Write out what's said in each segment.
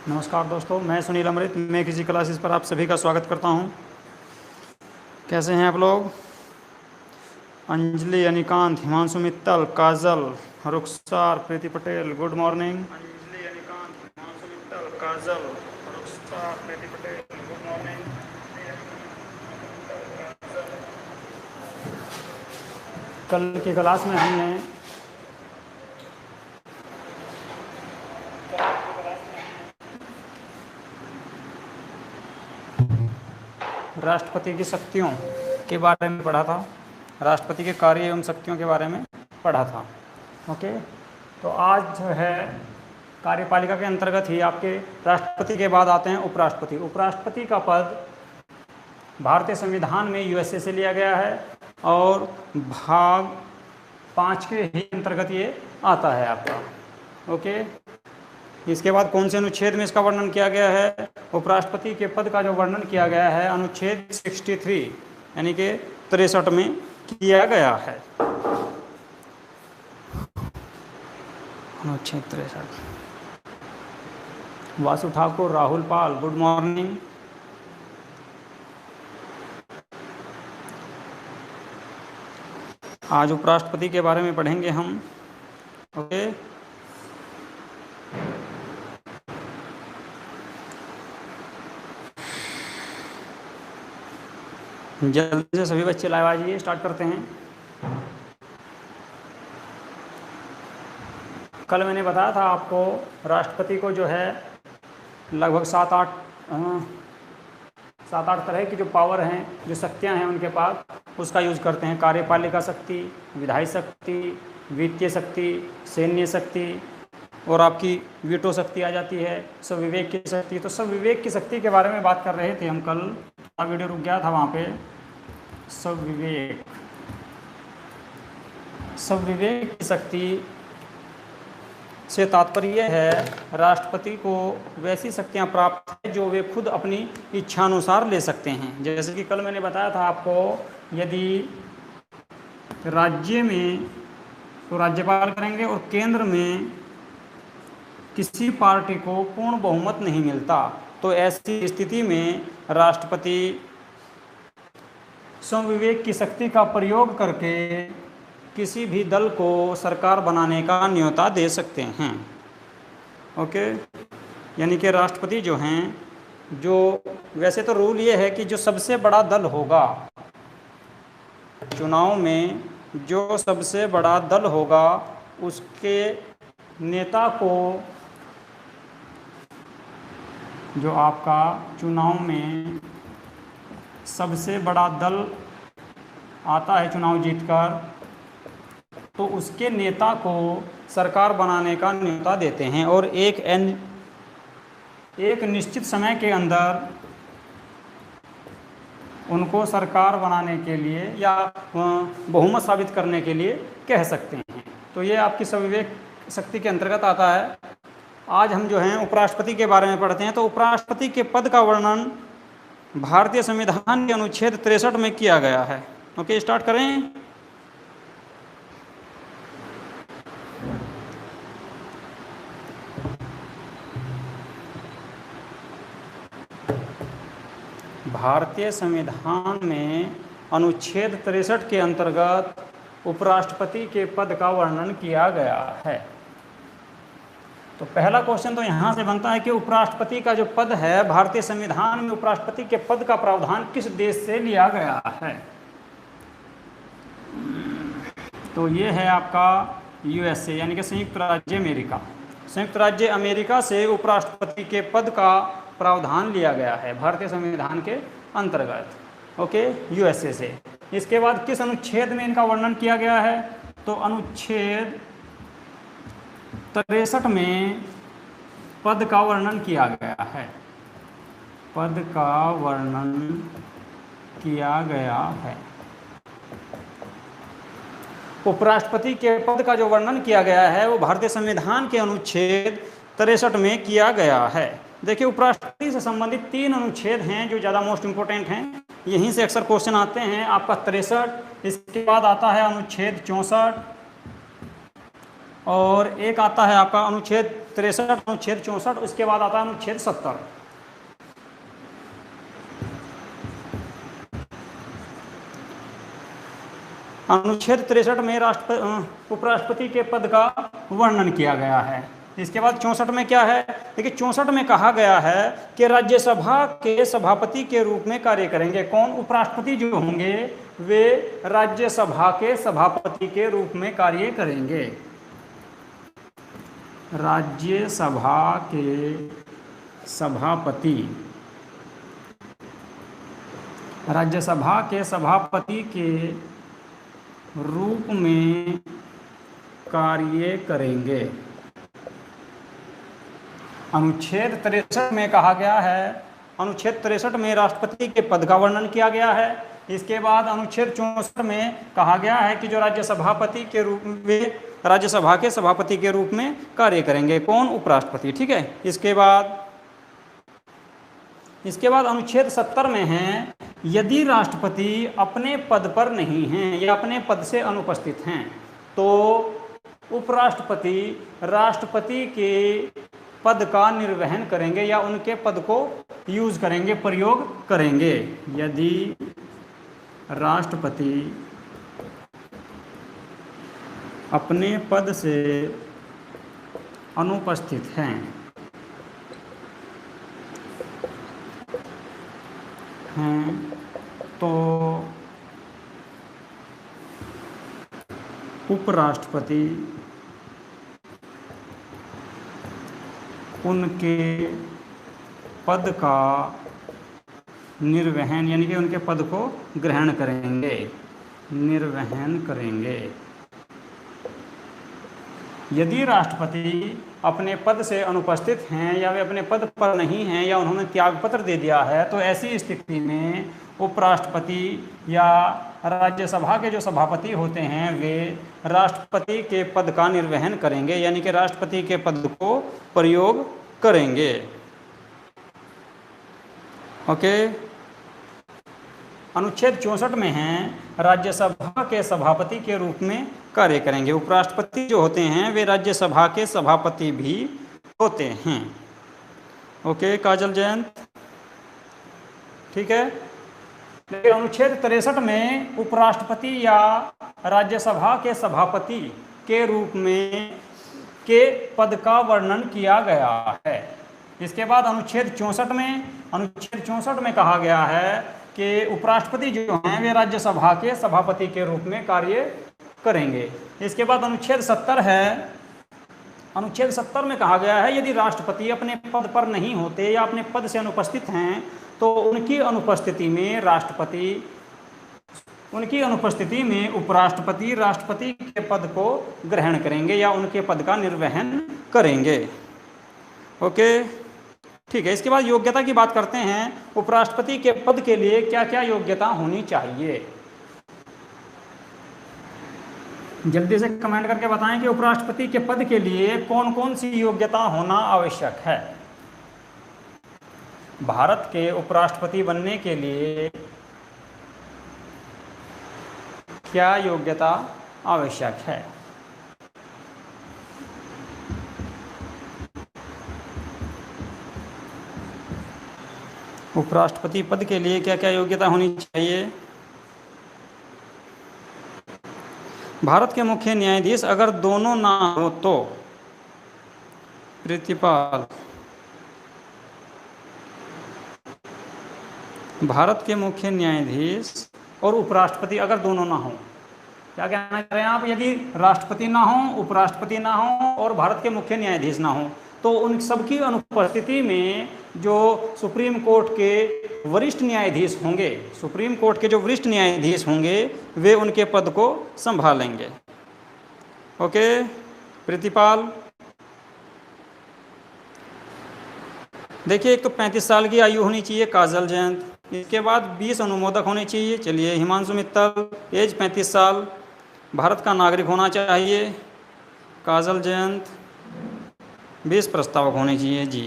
नमस्कार दोस्तों, मैं सुनील अमृत। मैं किसी क्लासेस पर आप सभी का स्वागत करता हूं। कैसे हैं आप लोग? अंजलि, अनिकांत, हिमांशु मित्तल, काजल, रुखसार, प्रीति पटेल, गुड मॉर्निंग। अंजलि, अनिकांत, हिमांशु मित्तल, काजल, रुखसार, प्रीति पटेल, गुड मॉर्निंग। कल की क्लास में हमने राष्ट्रपति की शक्तियों के बारे में पढ़ा था, राष्ट्रपति के कार्य एवं शक्तियों के बारे में पढ़ा था। ओके, तो आज जो है कार्यपालिका के अंतर्गत ही आपके राष्ट्रपति के बाद आते हैं उपराष्ट्रपति। उपराष्ट्रपति का पद भारतीय संविधान में यूएसए से लिया गया है और भाग 5 के ही अंतर्गत ये आता है आपका। ओके, इसके बाद कौन से अनुच्छेद में इसका वर्णन किया गया है? उपराष्ट्रपति के पद का जो वर्णन किया गया है अनुच्छेद 63 यानी कि 63 में किया गया है। अनुच्छेद 63। वासु ठाकुर, राहुल पाल, गुड मॉर्निंग। आज उपराष्ट्रपति के बारे में पढ़ेंगे हम। ओके, जल्दी से सभी बच्चे लाइव आ जाइए, स्टार्ट करते हैं। कल मैंने बताया था आपको राष्ट्रपति को जो है लगभग 7-8 तरह की जो पावर हैं, जो शक्तियां हैं उनके पास, उसका यूज़ करते हैं। कार्यपालिका शक्ति, विधायी शक्ति, वित्तीय शक्ति, सैन्य शक्ति और आपकी वीटो शक्ति आ जाती है, सब विवेक की शक्ति। तो सब विवेक की शक्ति के बारे में बात कर रहे थे हम कल। वीडियो रुक गया था वहाँ पे। सब विवेक की शक्ति से तात्पर्य है राष्ट्रपति को वैसी शक्तियां प्राप्त है जो वे खुद अपनी इच्छानुसार ले सकते हैं। जैसे कि कल मैंने बताया था आपको, यदि राज्य में तो राज्यपाल करेंगे और केंद्र में किसी पार्टी को पूर्ण बहुमत नहीं मिलता, तो ऐसी स्थिति में राष्ट्रपति स्वविवेक की शक्ति का प्रयोग करके किसी भी दल को सरकार बनाने का न्योता दे सकते हैं। ओके, यानी कि राष्ट्रपति जो हैं, जो वैसे तो रूल ये है कि जो सबसे बड़ा दल होगा चुनाव में, जो सबसे बड़ा दल होगा उसके नेता को, जो आपका चुनाव में सबसे बड़ा दल आता है चुनाव जीतकर, तो उसके नेता को सरकार बनाने का न्योता देते हैं और एक निश्चित समय के अंदर उनको सरकार बनाने के लिए या बहुमत साबित करने के लिए कह सकते हैं। तो ये आपकी स्वविवेक शक्ति के अंतर्गत आता है। आज हम जो हैं उपराष्ट्रपति के बारे में पढ़ते हैं। तो उपराष्ट्रपति के पद का वर्णन भारतीय संविधान के अनुच्छेद 63 में किया गया है। ओके, स्टार्ट करें। भारतीय संविधान में अनुच्छेद 63 के अंतर्गत उपराष्ट्रपति के पद का वर्णन किया गया है। तो पहला क्वेश्चन तो यहाँ से बनता है कि उपराष्ट्रपति का जो पद है भारतीय संविधान में, उपराष्ट्रपति के पद का प्रावधान किस देश से लिया गया है? तो ये है आपका यूएसए यानी कि संयुक्त राज्य अमेरिका। संयुक्त राज्य अमेरिका से उपराष्ट्रपति के पद का प्रावधान लिया गया है भारतीय संविधान के अंतर्गत। ओके, यूएसए से। इसके बाद किस अनुच्छेद में इनका वर्णन किया गया है? तो अनुच्छेद 63 में पद का वर्णन किया गया है। पद का वर्णन किया गया है। उपराष्ट्रपति के पद का जो वर्णन किया गया है वो भारतीय संविधान के अनुच्छेद 63 में किया गया है। देखिए, उपराष्ट्रपति से संबंधित 3 अनुच्छेद हैं जो ज़्यादा मोस्ट इंपोर्टेंट हैं। यहीं से अक्सर क्वेश्चन आते हैं। आपका 63, इसके बाद आता है अनुच्छेद 64, और एक आता है आपका अनुच्छेद 63, अनुच्छेद 64, उसके बाद आता है अनुच्छेद 70। अनुच्छेद 63 में उपराष्ट्रपति के पद का वर्णन किया गया है। इसके बाद 64 में क्या है? देखिए 64 में कहा गया है कि राज्यसभा के सभापति के रूप में कार्य करेंगे। कौन? उपराष्ट्रपति जो होंगे वे राज्यसभा के सभापति के रूप में कार्य करेंगे। राज्यसभा के सभापति, राज्यसभा के सभापति के रूप में कार्य करेंगे। अनुच्छेद 63 में कहा गया है, अनुच्छेद 63 में राष्ट्रपति के पद का वर्णन किया गया है। इसके बाद अनुच्छेद 64 में कहा गया है कि जो राज्यसभापति के रूप में, राज्यसभा के सभापति के रूप में कार्य करेंगे। कौन? उपराष्ट्रपति। ठीक है। इसके बाद अनुच्छेद 70 में है, यदि राष्ट्रपति अपने पद पर नहीं हैं या अपने पद से अनुपस्थित हैं तो उपराष्ट्रपति राष्ट्रपति के पद का निर्वहन करेंगे या उनके पद को यूज करेंगे, प्रयोग करेंगे। यदि राष्ट्रपति अपने पद से अनुपस्थित हैं तो उपराष्ट्रपति उनके पद का निर्वहन यानी कि उनके पद को ग्रहण करेंगे, निर्वहन करेंगे। यदि राष्ट्रपति अपने पद से अनुपस्थित हैं या वे अपने पद पर नहीं हैं या उन्होंने त्यागपत्र दे दिया है तो ऐसी स्थिति में उपराष्ट्रपति या राज्यसभा के जो सभापति होते हैं वे राष्ट्रपति के पद का निर्वहन करेंगे, यानी कि राष्ट्रपति के पद को प्रयोग करेंगे। ओके। अनुच्छेद 64 में है, राज्यसभा के सभापति के रूप में कार्य करेंगे। उपराष्ट्रपति जो होते हैं वे राज्यसभा के सभापति भी होते हैं। ओके काजल जयंत, ठीक है। लेकिन अनुच्छेद 63 में उपराष्ट्रपति या राज्यसभा के सभापति के रूप में के पद का वर्णन किया गया है। इसके बाद अनुच्छेद 64 में कहा गया है कि उपराष्ट्रपति जो हैं वे राज्यसभा के सभापति के रूप में कार्य करेंगे। इसके बाद अनुच्छेद 70 है। अनुच्छेद 70 में कहा गया है यदि राष्ट्रपति अपने पद पर नहीं होते या अपने पद से अनुपस्थित हैं तो उनकी अनुपस्थिति में उपराष्ट्रपति राष्ट्रपति के पद को ग्रहण करेंगे या उनके पद का निर्वहन करेंगे। ओके ठीक है। इसके बाद योग्यता की बात करते हैं। उपराष्ट्रपति के पद के लिए क्या क्या योग्यता होनी चाहिए? जल्दी से कमेंट करके बताएं कि उपराष्ट्रपति के पद के लिए कौन कौन सी योग्यता होना आवश्यक है। भारत के उपराष्ट्रपति बनने के लिए क्या योग्यता आवश्यक है? उपराष्ट्रपति पद के लिए क्या क्या योग्यता होनी चाहिए? भारत के मुख्य न्यायाधीश अगर दोनों ना हो तो प्रीतिपाल, भारत के मुख्य न्यायाधीश और उपराष्ट्रपति अगर दोनों ना हो, क्या कहना चाह रहे हैं आप? यदि राष्ट्रपति ना हो, उपराष्ट्रपति ना हो और भारत के मुख्य न्यायाधीश ना हो तो उन सबकी अनुपस्थिति में जो सुप्रीम कोर्ट के वरिष्ठ न्यायाधीश होंगे, सुप्रीम कोर्ट के जो वरिष्ठ न्यायाधीश होंगे वे उनके पद को संभालेंगे। ओके प्रीतिपाल, देखिए एक तो 35 साल की आयु होनी चाहिए काजल जयंत, इसके बाद 20 अनुमोदक होने चाहिए। चलिए हिमांशु मित्तल, एज 35 साल, भारत का नागरिक होना चाहिए। काजल जयंत, 20 प्रस्तावक होने चाहिए जी।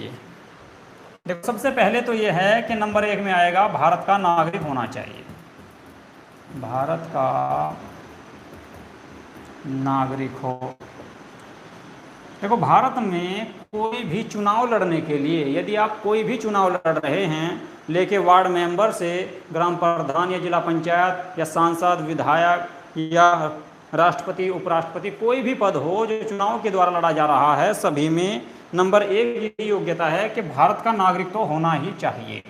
देखो सबसे पहले तो ये है कि नंबर 1 में आएगा भारत का नागरिक होना चाहिए। भारत का नागरिक हो, देखो, भारत में कोई भी चुनाव लड़ने के लिए, यदि आप कोई भी चुनाव लड़ रहे हैं, लेके वार्ड मेंबर से ग्राम प्रधान या जिला पंचायत या सांसद, विधायक या राष्ट्रपति, उपराष्ट्रपति, कोई भी पद हो जो चुनाव के द्वारा लड़ा जा रहा है, सभी में नंबर 1 ये योग्यता है कि भारत का नागरिक तो होना ही चाहिए,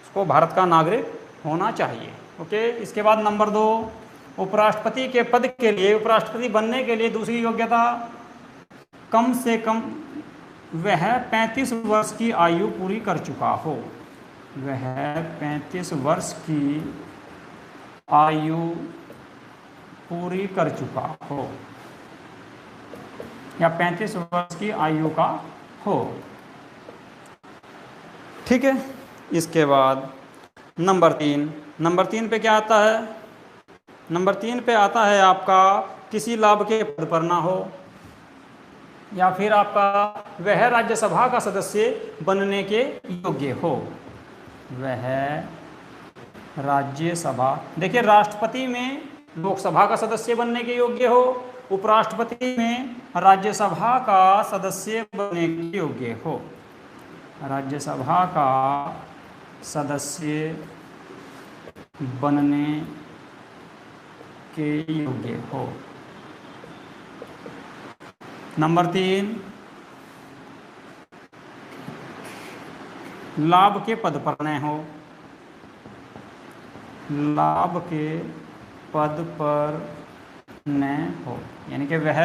उसको भारत का नागरिक होना चाहिए। ओके। इसके बाद नंबर 2, उपराष्ट्रपति के पद के लिए, उपराष्ट्रपति बनने के लिए दूसरी योग्यता, कम से कम वह 35 वर्ष की आयु पूरी कर चुका हो। वह 35 वर्ष की आयु पूरी कर चुका हो या 35 वर्ष की आयु का हो। ठीक है। इसके बाद नंबर 3 पे क्या आता है? नंबर 3 पे आता है आपका किसी लाभ के पद पर ना हो, या फिर आपका वह राज्यसभा का सदस्य बनने के योग्य हो। वह राज्यसभा, देखिए, राष्ट्रपति में लोकसभा का सदस्य बनने के योग्य हो, उपराष्ट्रपति में राज्यसभा का सदस्य बनने के योग्य हो। राज्यसभा का सदस्य बनने के योग्य हो। नंबर 3, लाभ के पद पर न हो। लाभ के पद पर न हो, यानी कि वह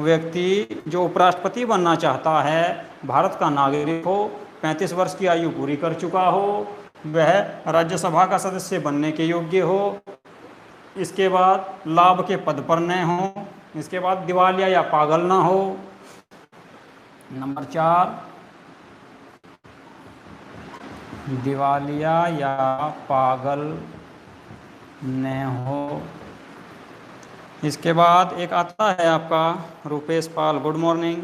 व्यक्ति जो उपराष्ट्रपति बनना चाहता है, भारत का नागरिक हो, 35 वर्ष की आयु पूरी कर चुका हो, वह राज्यसभा का सदस्य बनने के योग्य हो। इसके बाद लाभ के पद पर न हो। इसके बाद दिवालिया या पागल ना हो। नंबर 4, दिवालिया या पागल न हो। इसके बाद एक आता है आपका रुपेश पाल, गुड मॉर्निंग।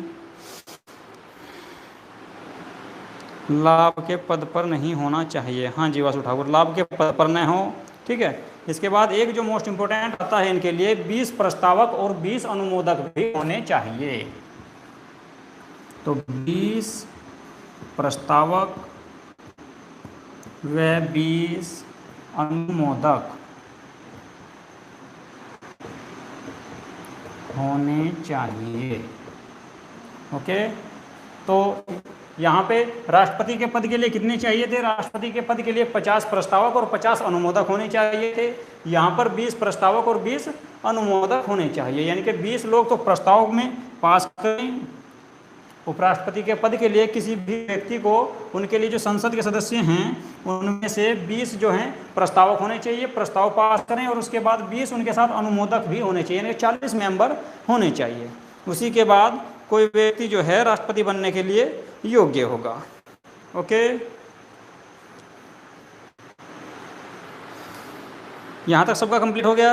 लाभ के पद पर नहीं होना चाहिए। हाँ जी वासु ठाकुर, लाभ के पद पर न हो। ठीक है। इसके बाद एक जो मोस्ट इंपोर्टेंट आता है इनके लिए, 20 प्रस्तावक और 20 अनुमोदक भी होने चाहिए। तो 20 प्रस्तावक व 20 अनुमोदक होने चाहिए। ओके। तो यहाँ पे राष्ट्रपति के पद के लिए कितने चाहिए थे? राष्ट्रपति के पद के लिए 50 प्रस्तावक और 50 अनुमोदक होने चाहिए थे। यहाँ पर 20 प्रस्तावक और 20 अनुमोदक होने चाहिए, यानी कि 20 लोग तो प्रस्तावक में पास करें। उपराष्ट्रपति के पद के लिए किसी भी व्यक्ति को, उनके लिए जो संसद के सदस्य हैं उनमें से 20 जो हैं प्रस्तावक होने चाहिए, प्रस्ताव पास करें, और उसके बाद 20 उनके साथ अनुमोदक भी होने चाहिए, यानी 40 मेंबर होने चाहिए। उसी के बाद कोई व्यक्ति जो है राष्ट्रपति बनने के लिए योग्य होगा। ओके। यहां तक सबका कंप्लीट हो गया?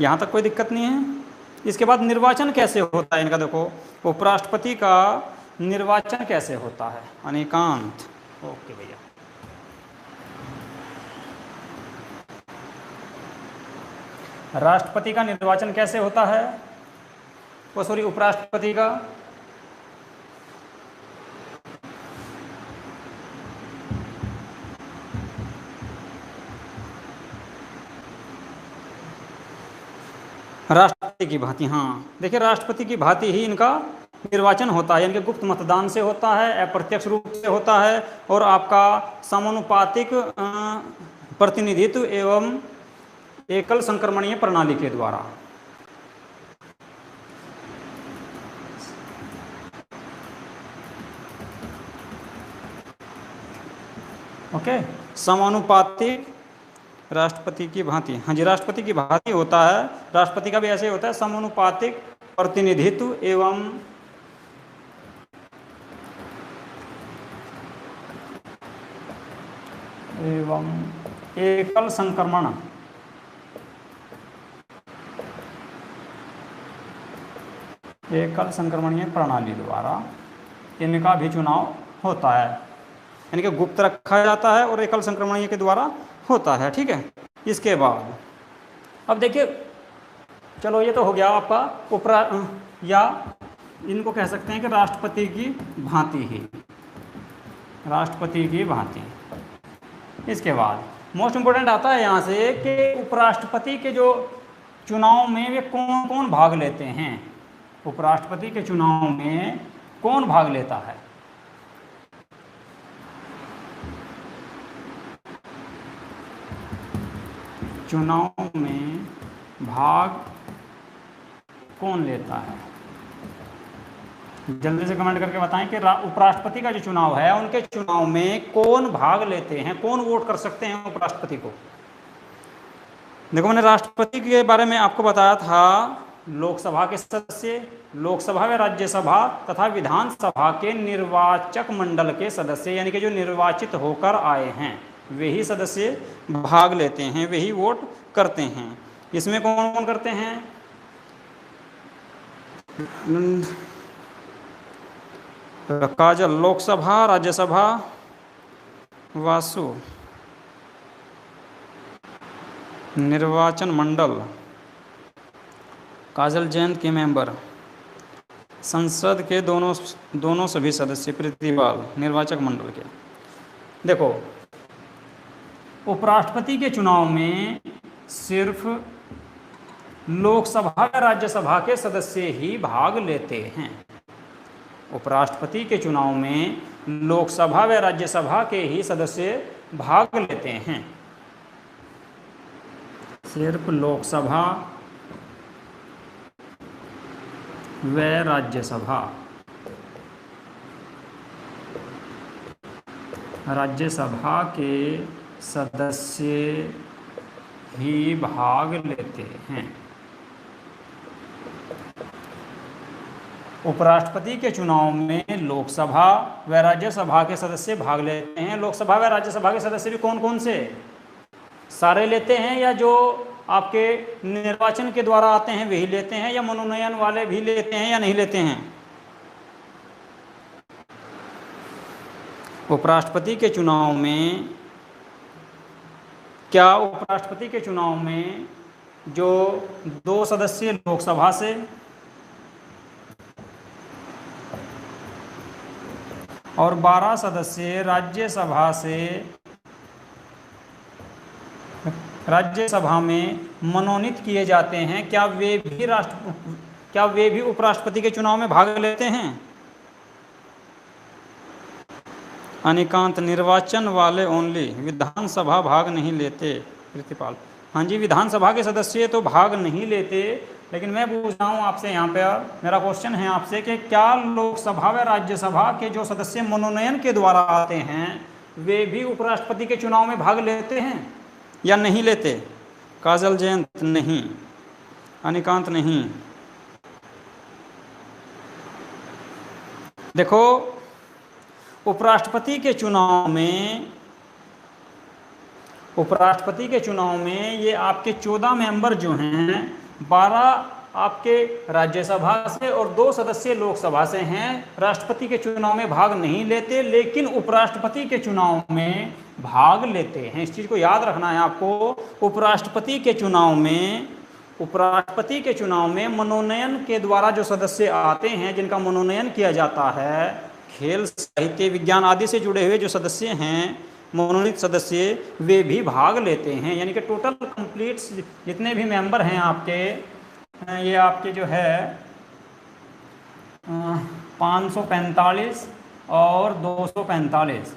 यहां तक कोई दिक्कत नहीं है? इसके बाद निर्वाचन कैसे होता है इनका, देखो, उपराष्ट्रपति का निर्वाचन कैसे होता है? अनेकांत। ओके भैया। राष्ट्रपति का निर्वाचन कैसे होता है? वो सॉरी, उपराष्ट्रपति का। राष्ट्रपति की भांति, हाँ, देखिए, राष्ट्रपति की भांति ही इनका निर्वाचन होता है, यानी कि गुप्त मतदान से होता है, अप्रत्यक्ष रूप से होता है, और आपका समानुपातिक प्रतिनिधित्व एवं एकल संक्रमणीय प्रणाली के द्वारा। ओके। समानुपातिक राष्ट्रपति की भांति, हाँ जी, राष्ट्रपति की भांति होता है। राष्ट्रपति का भी ऐसे होता है, समानुपातिक प्रतिनिधित्व एवं एकल संक्रमण एकल संक्रमणीय प्रणाली द्वारा इनका भी चुनाव होता है, यानी कि गुप्त रखा जाता है और एकल संक्रमणीय के द्वारा होता है। ठीक है। इसके बाद अब देखिए, चलो ये तो हो गया आपका या इनको कह सकते हैं कि राष्ट्रपति की भांति ही, राष्ट्रपति की भांति। इसके बाद मोस्ट इंपोर्टेंट आता है यहाँ से कि उपराष्ट्रपति के जो चुनाव में वे कौन कौन भाग लेते हैं। उपराष्ट्रपति के चुनाव में कौन भाग लेता है? चुनाव में भाग कौन लेता है? जल्दी से कमेंट करके बताएं कि उपराष्ट्रपति का जो चुनाव है उनके चुनाव में कौन भाग लेते हैं, कौन वोट कर सकते हैं उपराष्ट्रपति को। देखो, मैंने राष्ट्रपति के बारे में आपको बताया था, लोकसभा के सदस्य, लोकसभा व राज्यसभा तथा विधानसभा के निर्वाचक मंडल के सदस्य, यानी कि जो निर्वाचित होकर आए हैं वे ही सदस्य भाग लेते हैं, वे ही वोट करते हैं। इसमें कौन कौन करते हैं? काजल, लोकसभा, राज्यसभा, वासु, निर्वाचन मंडल, काजल जयंत के मेंबर, संसद के दोनों सभी सदस्य, प्रीतिपाल, निर्वाचक मंडल के। देखो, उपराष्ट्रपति के चुनाव में सिर्फ लोकसभा व राज्यसभा के सदस्य ही भाग लेते हैं। उपराष्ट्रपति के चुनाव में लोकसभा व राज्यसभा के ही सदस्य भाग लेते हैं। सिर्फ लोकसभा व राज्यसभा, राज्यसभा के सदस्य ही भाग लेते हैं। उपराष्ट्रपति के चुनाव में लोकसभा व राज्यसभा के सदस्य भाग लेते हैं। लोकसभा व राज्यसभा के सदस्य भी कौन कौन से? सारे लेते हैं, या जो आपके निर्वाचन के द्वारा आते हैं वही लेते हैं, या मनोनयन वाले भी लेते हैं या नहीं लेते हैं? उपराष्ट्रपति के चुनाव में क्या उपराष्ट्रपति के चुनाव में जो 2 सदस्य लोकसभा से और 12 सदस्य राज्यसभा से, राज्यसभा में मनोनीत किए जाते हैं, क्या वे भी उपराष्ट्रपति के चुनाव में भाग लेते हैं? अनिकांत, निर्वाचन वाले ओनली, विधानसभा भाग नहीं लेते, प्रीतिपाल। हाँ जी, विधानसभा के सदस्य तो भाग नहीं लेते, लेकिन मैं पूछ रहा हूँ आपसे, यहाँ पे मेरा क्वेश्चन है आपसे कि क्या लोकसभा व राज्यसभा के जो सदस्य मनोनयन के द्वारा आते हैं वे भी उपराष्ट्रपति के चुनाव में भाग लेते हैं या नहीं लेते? काजल जयंत नहीं, अनिकांत नहीं। देखो, उपराष्ट्रपति के चुनाव में ये आपके 14 मेंबर जो हैं, 12 आपके राज्यसभा से और 2 सदस्य लोकसभा से हैं, राष्ट्रपति के चुनाव में भाग नहीं लेते, लेकिन उपराष्ट्रपति के चुनाव में भाग लेते हैं। इस चीज़ को याद रखना है आपको। उपराष्ट्रपति के चुनाव में मनोनयन के द्वारा जो सदस्य आते हैं, जिनका मनोनयन किया जाता है, खेल, साहित्य, विज्ञान आदि से जुड़े हुए जो सदस्य हैं, मनोनीत सदस्य, वे भी भाग लेते हैं। यानी कि टोटल कंप्लीट जितने भी मेंबर हैं आपके, ये आपके जो है 545 और 245,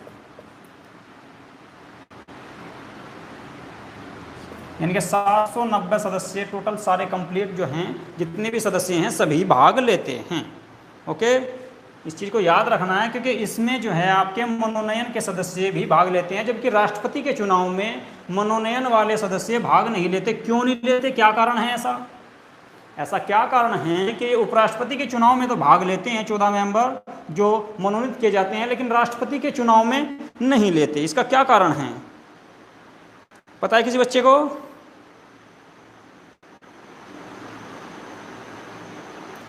यानी कि 790 सदस्य टोटल, सारे कंप्लीट जो हैं, जितने भी सदस्य हैं सभी भाग लेते हैं। ओके, इस चीज़ को याद रखना है, क्योंकि इसमें जो है आपके मनोनयन के सदस्य भी भाग लेते हैं, जबकि राष्ट्रपति के चुनाव में मनोनयन वाले सदस्य भाग नहीं लेते। क्यों नहीं लेते? क्या कारण है ऐसा क्या कारण है कि उपराष्ट्रपति के चुनाव में तो भाग लेते हैं 14 मेंबर जो मनोनीत किए जाते हैं, लेकिन राष्ट्रपति के चुनाव में नहीं लेते? इसका क्या कारण है, पता है किसी बच्चे को?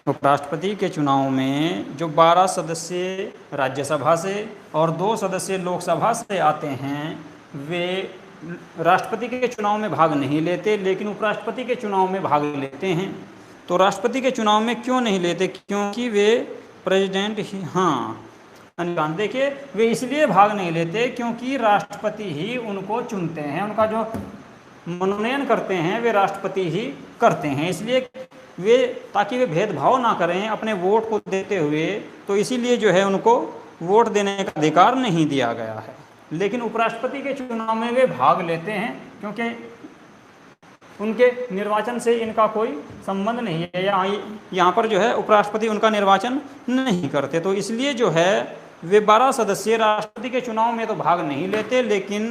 उपराष्ट्रपति के चुनाव में जो 12 सदस्य राज्यसभा से और 2 सदस्य लोकसभा से आते हैं, वे राष्ट्रपति के चुनाव में भाग नहीं लेते लेकिन उपराष्ट्रपति के चुनाव में भाग लेते हैं। तो राष्ट्रपति के चुनाव में क्यों नहीं लेते? क्योंकि वे प्रेसिडेंट ही, हाँ देखिए, वे इसलिए भाग नहीं लेते क्योंकि राष्ट्रपति ही उनको चुनते हैं, उनका जो मनोनयन करते हैं वे राष्ट्रपति ही करते हैं, इसलिए वे, ताकि वे भेदभाव ना करें अपने वोट को देते हुए, तो इसीलिए जो है उनको वोट देने का अधिकार नहीं दिया गया है। लेकिन उपराष्ट्रपति के चुनाव में वे भाग लेते हैं क्योंकि उनके निर्वाचन से इनका कोई संबंध नहीं है, यहाँ पर जो है उपराष्ट्रपति उनका निर्वाचन नहीं करते, तो इसलिए जो है वे 12 सदस्यीय राष्ट्रपति के चुनाव में तो भाग नहीं लेते लेकिन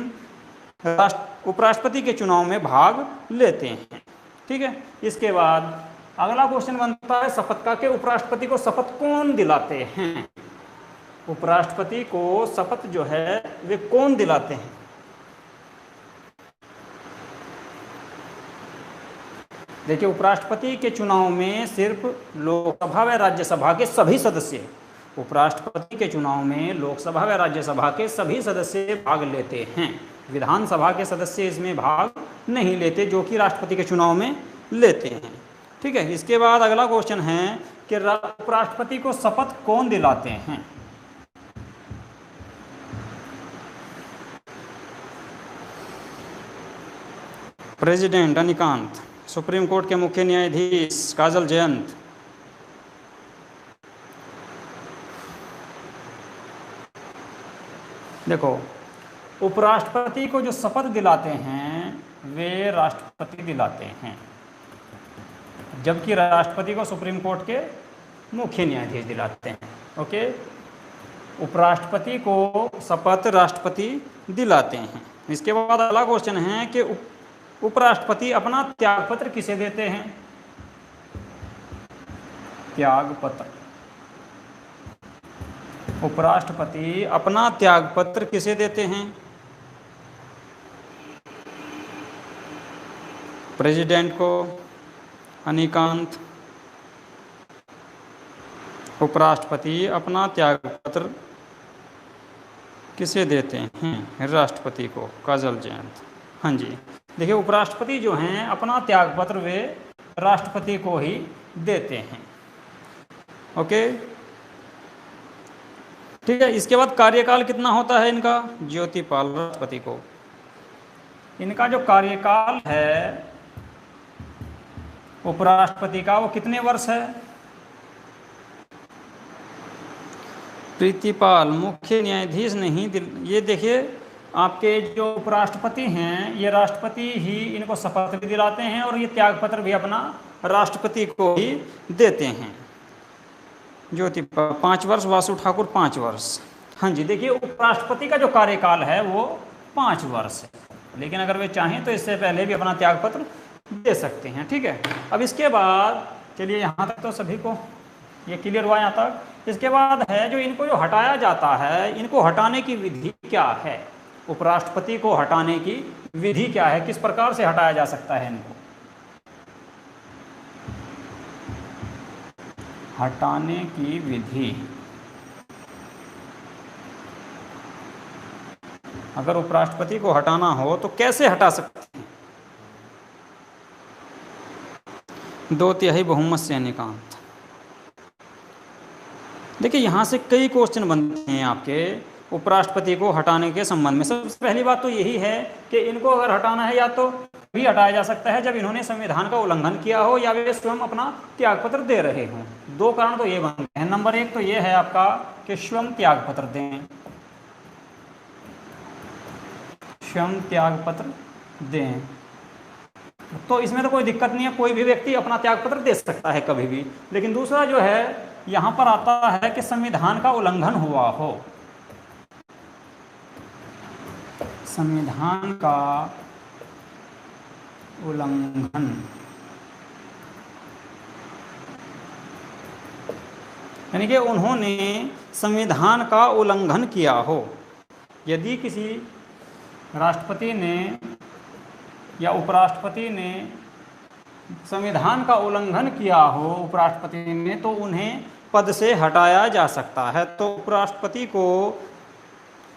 उपराष्ट्रपति के चुनाव में भाग लेते हैं। ठीक है, इसके बाद अगला क्वेश्चन बनता है शपथ का, कि उपराष्ट्रपति को शपथ कौन दिलाते हैं? उपराष्ट्रपति को शपथ जो है वे कौन दिलाते हैं? देखिए, उपराष्ट्रपति के चुनाव में सिर्फ लोकसभा व राज्यसभा के सभी सदस्य, उपराष्ट्रपति के चुनाव में लोकसभा व राज्यसभा के सभी सदस्य भाग लेते हैं, विधानसभा के सदस्य इसमें भाग नहीं लेते जो कि राष्ट्रपति के चुनाव में लेते हैं। ठीक है, इसके बाद अगला क्वेश्चन है कि उपराष्ट्रपति को शपथ कौन दिलाते हैं? प्रेसिडेंट अनिकांत, सुप्रीम कोर्ट के मुख्य न्यायाधीश काजल जयंत, देखो उपराष्ट्रपति को जो शपथ दिलाते हैं वे राष्ट्रपति दिलाते हैं, जबकि राष्ट्रपति को सुप्रीम कोर्ट के मुख्य न्यायाधीश दिलाते हैं। ओके, उपराष्ट्रपति को शपथ राष्ट्रपति दिलाते हैं। इसके बाद अगला क्वेश्चन है कि उपराष्ट्रपति अपना त्यागपत्र किसे देते हैं? त्यागपत्र, उपराष्ट्रपति अपना त्यागपत्र किसे देते हैं? प्रेसिडेंट को, अनिकांत। उपराष्ट्रपति अपना त्यागपत्र किसे देते हैं? राष्ट्रपति को, काजल जयंत। हाँ जी, देखिए उपराष्ट्रपति जो हैं अपना त्यागपत्र वे राष्ट्रपति को ही देते हैं। ओके, ठीक है। इसके बाद कार्यकाल कितना होता है इनका? ज्योतिपाल राष्ट्रपति को, इनका जो कार्यकाल है उपराष्ट्रपति का वो कितने वर्ष है? प्रीतिपाल, मुख्य न्यायाधीश नहीं, ये देखिए आपके जो उपराष्ट्रपति हैं ये राष्ट्रपति ही इनको शपथ भी दिलाते हैं और ये त्यागपत्र भी अपना राष्ट्रपति को ही देते हैं। ज्योतिपाल 5 वर्ष, वासु ठाकुर 5 वर्ष। हाँ जी, देखिए उपराष्ट्रपति का जो कार्यकाल है वो 5 वर्ष है, लेकिन अगर वे चाहें तो इससे पहले भी अपना त्यागपत्र दे सकते हैं। ठीक है, अब इसके बाद चलिए यहाँ तक तो सभी को ये क्लियर हुआ यहाँ तक। इसके बाद है जो इनको जो हटाया जाता है, इनको हटाने की विधि क्या है? उपराष्ट्रपति को हटाने की विधि क्या है? किस प्रकार से हटाया जा सकता है इनको? हटाने की विधि, अगर उपराष्ट्रपति को हटाना हो तो कैसे हटा सकते हैं? 2/3 बहुमत से अनिकांत। देखिए यहाँ से कई क्वेश्चन बनते हैं आपके उपराष्ट्रपति को हटाने के संबंध में। सबसे पहली बात तो यही है कि इनको अगर हटाना है या तो भी हटाया जा सकता है जब इन्होंने संविधान का उल्लंघन किया हो या वे स्वयं अपना त्यागपत्र दे रहे हों। 2 कारण तो ये बनते हैं। नंबर 1 तो ये है आपका कि स्वयं त्यागपत्र दें, स्वयं त्यागपत्र दें, तो इसमें तो कोई दिक्कत नहीं है, कोई भी व्यक्ति अपना त्यागपत्र दे सकता है कभी भी। लेकिन दूसरा जो है यहाँ पर आता है कि संविधान का उल्लंघन हुआ हो, संविधान का उल्लंघन, यानी कि उन्होंने संविधान का उल्लंघन किया हो। यदि किसी राष्ट्रपति ने या उपराष्ट्रपति ने संविधान का उल्लंघन किया हो उपराष्ट्रपति ने, तो उन्हें पद से हटाया जा सकता है। तो उपराष्ट्रपति को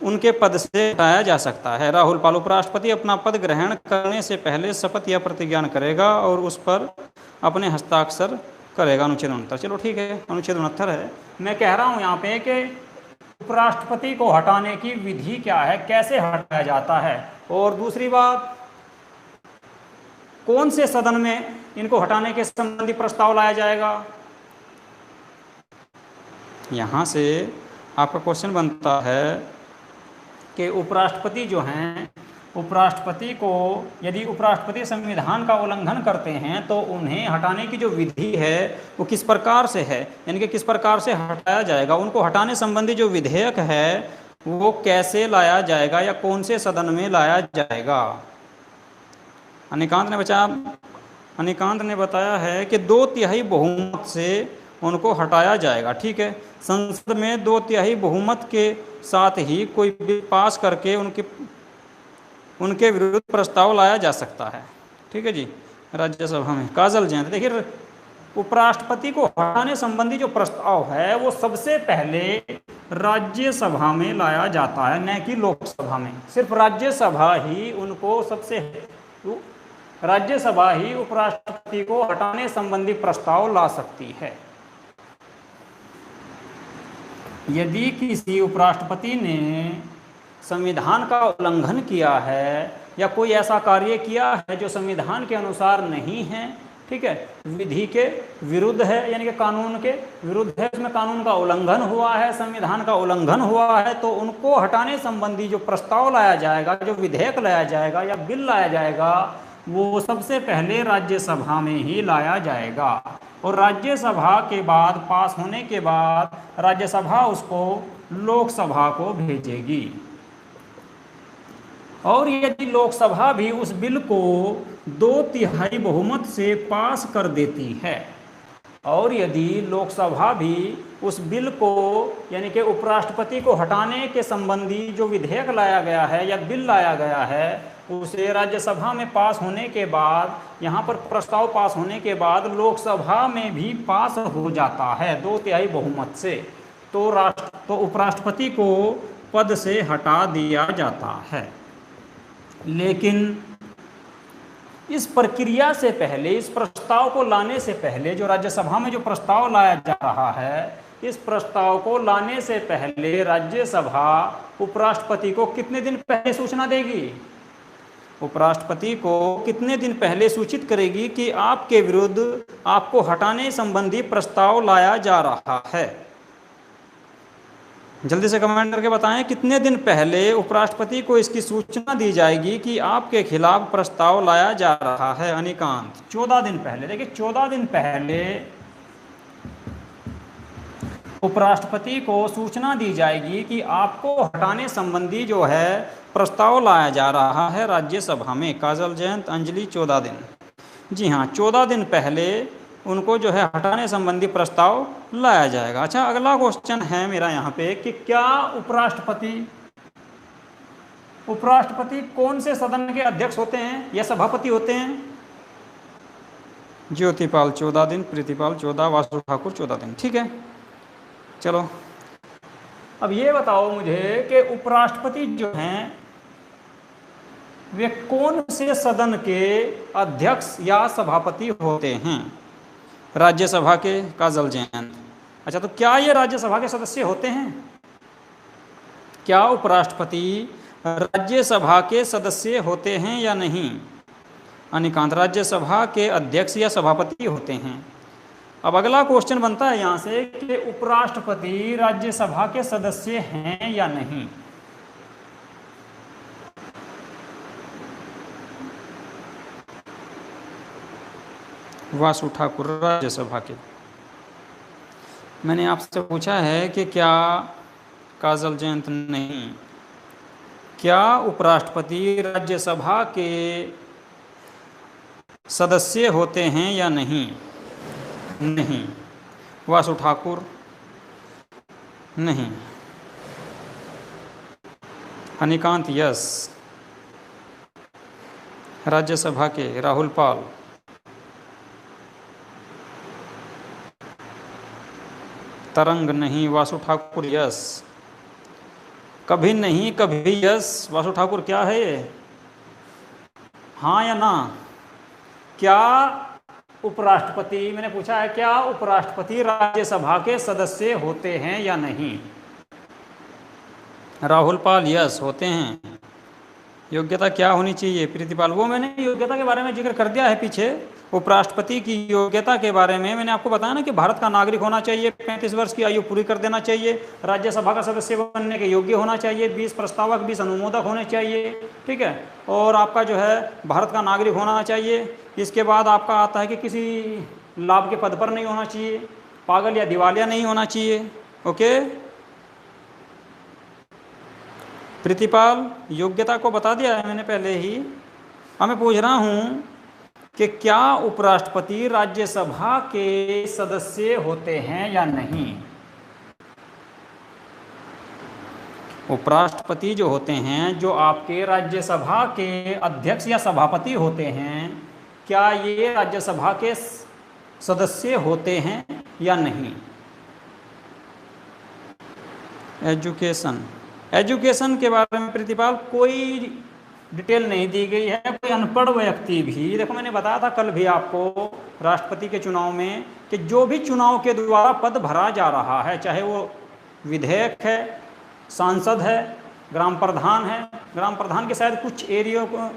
उनके पद से हटाया जा सकता है। राहुल पाल, उपराष्ट्रपति अपना पद ग्रहण करने से पहले शपथ या प्रतिज्ञा करेगा और उस पर अपने हस्ताक्षर करेगा। अनुच्छेद 69। चलो ठीक है, अनुच्छेद 69 है। मैं कह रहा हूं यहाँ पे कि उपराष्ट्रपति को हटाने की विधि क्या है, कैसे हटाया जाता है, और दूसरी बात कौन से सदन में इनको हटाने के संबंधी प्रस्ताव लाया जाएगा। यहां से आपका क्वेश्चन बनता है कि उपराष्ट्रपति जो हैं, उपराष्ट्रपति को यदि उपराष्ट्रपति संविधान का उल्लंघन करते हैं तो उन्हें हटाने की जो विधि है वो किस प्रकार से है, यानी कि किस प्रकार से हटाया जाएगा, उनको हटाने संबंधी जो विधेयक है वो कैसे लाया जाएगा या कौन से सदन में लाया जाएगा। अनिकांत ने बताया है कि 2/3 बहुमत से उनको हटाया जाएगा। ठीक है, संसद में 2/3 बहुमत के साथ ही कोई बिल पास करके उनके विरुद्ध प्रस्ताव लाया जा सकता है। ठीक है जी, राज्यसभा में। काजल जयंत, देखिए उपराष्ट्रपति को हटाने संबंधी जो प्रस्ताव है वो सबसे पहले राज्यसभा में लाया जाता है, न कि लोकसभा में। सिर्फ राज्यसभा ही उपराष्ट्रपति को हटाने संबंधी प्रस्ताव ला सकती है। यदि किसी उपराष्ट्रपति ने संविधान का उल्लंघन किया है या कोई ऐसा कार्य किया है जो संविधान के अनुसार नहीं है, ठीक है, विधि के विरुद्ध है, यानी कि कानून के विरुद्ध है, उसमें कानून का उल्लंघन हुआ है, संविधान का उल्लंघन हुआ है, तो उनको हटाने संबंधी जो प्रस्ताव लाया जाएगा, जो विधेयक लाया जाएगा या बिल लाया जाएगा, वो सबसे पहले राज्यसभा में ही लाया जाएगा। और राज्यसभा के बाद पास होने के बाद राज्यसभा उसको लोकसभा को भेजेगी। और यदि लोकसभा भी उस बिल को 2/3 बहुमत से पास कर देती है, और यदि लोकसभा भी उस बिल को, यानी कि उपराष्ट्रपति को हटाने के संबंधी जो विधेयक लाया गया है या बिल लाया गया है, उसे राज्यसभा में पास होने के बाद, यहाँ पर प्रस्ताव पास होने के बाद लोकसभा में भी पास हो जाता है 2/3 बहुमत से, तो उपराष्ट्रपति को पद से हटा दिया जाता है। लेकिन इस प्रक्रिया से पहले, इस प्रस्ताव को लाने से पहले, जो राज्यसभा में जो प्रस्ताव लाया जा रहा है, इस प्रस्ताव को लाने से पहले राज्यसभा उपराष्ट्रपति को कितने दिन पहले सूचना देगी? उपराष्ट्रपति को कितने दिन पहले सूचित करेगी कि आपके विरुद्ध, आपको हटाने संबंधी प्रस्ताव लाया जा रहा है? जल्दी से कमेंट करके बताएं कितने दिन पहले उपराष्ट्रपति को इसकी सूचना दी जाएगी कि आपके खिलाफ प्रस्ताव लाया जा रहा है। अनिकांत, 14 दिन पहले। देखिए 14 दिन पहले उपराष्ट्रपति को सूचना दी जाएगी कि आपको हटाने संबंधी जो है प्रस्ताव लाया जा रहा है राज्यसभा में। काजल जयंत, अंजलि, 14 दिन। जी हाँ, 14 दिन पहले उनको जो है हटाने संबंधी प्रस्ताव लाया जाएगा। अच्छा, अगला क्वेश्चन है मेरा यहाँ पे कि क्या उपराष्ट्रपति कौन से सदन के अध्यक्ष होते हैं या सभापति होते हैं? ज्योतिपाल 14 दिन, प्रीतिपाल 14, वासु ठाकुर 14 दिन। ठीक है, चलो अब ये बताओ मुझे कि उपराष्ट्रपति जो हैं वे कौन से सदन के अध्यक्ष या सभापति होते हैं? राज्यसभा के। काजल जयंत, अच्छा, तो क्या ये राज्यसभा के सदस्य होते हैं? क्या उपराष्ट्रपति राज्यसभा के सदस्य होते हैं या नहीं? अनिकांत, राज्यसभा के अध्यक्ष या सभापति होते हैं। अब अगला क्वेश्चन बनता है यहाँ से कि उपराष्ट्रपति राज्यसभा के सदस्य हैं या नहीं? वासु ठाकुर, राज्यसभा के। मैंने आपसे पूछा है कि क्या, काजल जयंत नहीं, क्या उपराष्ट्रपति राज्यसभा के सदस्य होते हैं या नहीं? नहीं। वासु ठाकुर, नहीं। अनिकांत, यस, राज्यसभा के। राहुल पाल, तरंग, नहीं। वासु ठाकुर, यस। कभी नहीं कभी यस। वासु ठाकुर क्या है ये, हाँ या ना? क्या उपराष्ट्रपति, मैंने पूछा है क्या उपराष्ट्रपति राज्यसभा के सदस्य होते हैं या नहीं? राहुल पाल यस, होते हैं। योग्यता क्या होनी चाहिए? प्रीतिपाल, वो मैंने योग्यता के बारे में जिक्र कर दिया है पीछे। उपराष्ट्रपति की योग्यता के बारे में मैंने आपको बताया ना कि भारत का नागरिक होना चाहिए, 35 वर्ष की आयु पूरी कर देना चाहिए, राज्यसभा का सदस्य बनने के योग्य होना चाहिए, 20 प्रस्तावक 20 अनुमोदक होने चाहिए, ठीक है, और आपका जो है भारत का नागरिक होना चाहिए। इसके बाद आपका आता है कि किसी लाभ के पद पर नहीं होना चाहिए, पागल या दिवालिया नहीं होना चाहिए। ओके प्रीतिपाल, योग्यता को बता दिया है मैंने पहले ही। अब मैं पूछ रहा हूं कि क्या उपराष्ट्रपति राज्यसभा के सदस्य होते हैं या नहीं? उपराष्ट्रपति जो होते हैं, जो आपके राज्यसभा के अध्यक्ष या सभापति होते हैं, क्या ये राज्यसभा के सदस्य होते हैं या नहीं? एजुकेशन के बारे में प्रीतिपाल कोई डिटेल नहीं दी गई है। कोई अनपढ़ व्यक्ति भी, देखो मैंने बताया था कल भी आपको राष्ट्रपति के चुनाव में कि जो भी चुनाव के द्वारा पद भरा जा रहा है, चाहे वो विधायक है, सांसद है, ग्राम प्रधान है, ग्राम प्रधान के शायद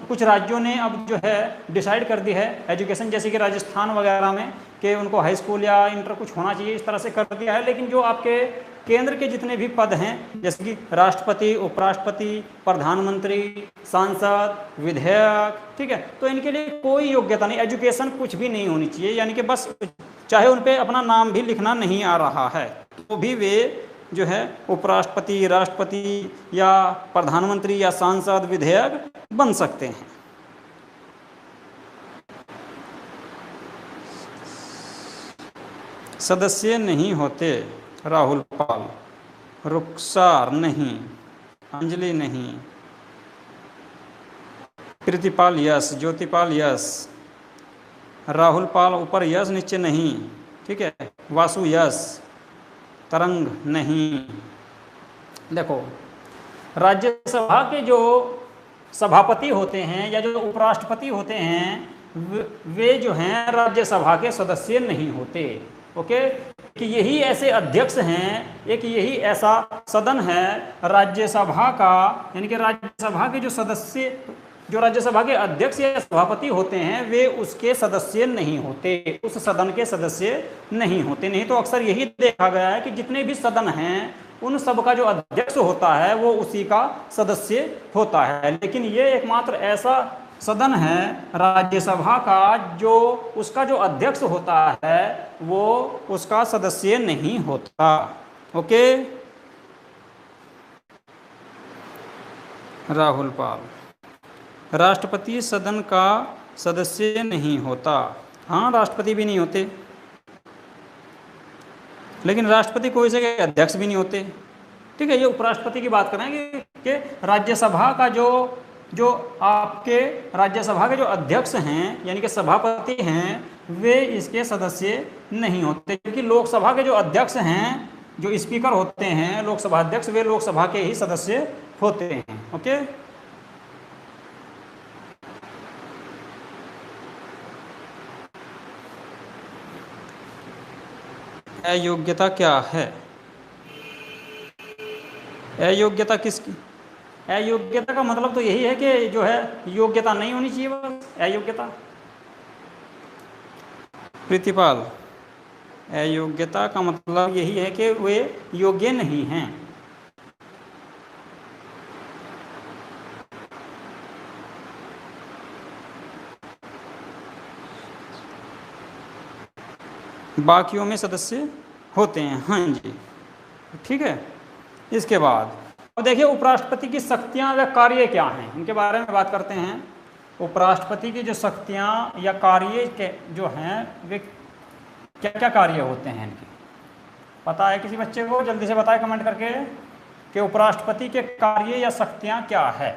कुछ राज्यों ने अब जो है डिसाइड कर दी है एजुकेशन, जैसे कि राजस्थान वगैरह में कि उनको हाई स्कूल या इंटर कुछ होना चाहिए, इस तरह से कर दिया है। लेकिन जो आपके केंद्र के जितने भी पद हैं, जैसे कि राष्ट्रपति, उपराष्ट्रपति, प्रधानमंत्री, सांसद, विधायक, ठीक है, तो इनके लिए कोई योग्यता नहीं, एजुकेशन कुछ भी नहीं होनी चाहिए। यानी कि बस चाहे उन पे अपना नाम भी लिखना नहीं आ रहा है तो भी वे जो है उपराष्ट्रपति, राष्ट्रपति या प्रधानमंत्री या सांसद, विधायक बन सकते हैं। सदस्य नहीं होते। राहुल पाल, रुखसार नहीं, अंजलि नहीं, प्रीतिपाल यस, ज्योतिपाल यस, राहुल पाल ऊपर यस नीचे नहीं, ठीक है, वासु यस, तरंग नहीं। देखो राज्यसभा के जो सभापति होते हैं या जो उपराष्ट्रपति होते हैं वे जो हैं राज्यसभा के सदस्य नहीं होते। ओके, कि यही ऐसे अध्यक्ष हैं, एक यही ऐसा सदन है राज्यसभा का, यानी कि राज्यसभा के जो सदस्य, जो राज्यसभा के अध्यक्ष या सभापति होते हैं वे उसके सदस्य नहीं होते, उस सदन के सदस्य नहीं होते। नहीं तो अक्सर यही देखा गया है कि जितने भी सदन हैं उन सब का जो अध्यक्ष होता है वो उसी का सदस्य होता है। लेकिन ये एकमात्र ऐसा सदन है राज्यसभा का जो उसका जो अध्यक्ष होता है वो उसका सदस्य नहीं होता। ओके राहुल पाल, राष्ट्रपति सदन का सदस्य नहीं होता। हाँ, राष्ट्रपति भी नहीं होते, लेकिन राष्ट्रपति कोई से अध्यक्ष भी नहीं होते। ठीक है, ये उपराष्ट्रपति की बात कर रहे हैं कि राज्यसभा का जो आपके राज्यसभा के जो अध्यक्ष हैं यानी कि सभापति हैं वे इसके सदस्य नहीं होते, क्योंकि लोकसभा के जो अध्यक्ष हैं, जो स्पीकर होते हैं लोकसभा अध्यक्ष, वे लोकसभा के ही सदस्य होते हैं। ओके, अयोग्यता क्या है? अयोग्यता किसकी? अयोग्यता का मतलब तो यही है कि जो है योग्यता नहीं होनी चाहिए, बस अयोग्यता। प्रीतिपाल, अयोग्यता का मतलब यही है कि वे योग्य नहीं हैं। बाकियों में सदस्य होते हैं। हाँ जी, ठीक है। इसके बाद अब देखिए उपराष्ट्रपति की शक्तियां व कार्य क्या हैं, इनके बारे में बात करते हैं। उपराष्ट्रपति की जो शक्तियां या कार्य के जो हैं वे क्या क्या कार्य होते हैं इनके, पता है किसी बच्चे को? जल्दी से बताए कमेंट करके कि उपराष्ट्रपति के कार्य या शक्तियां क्या है।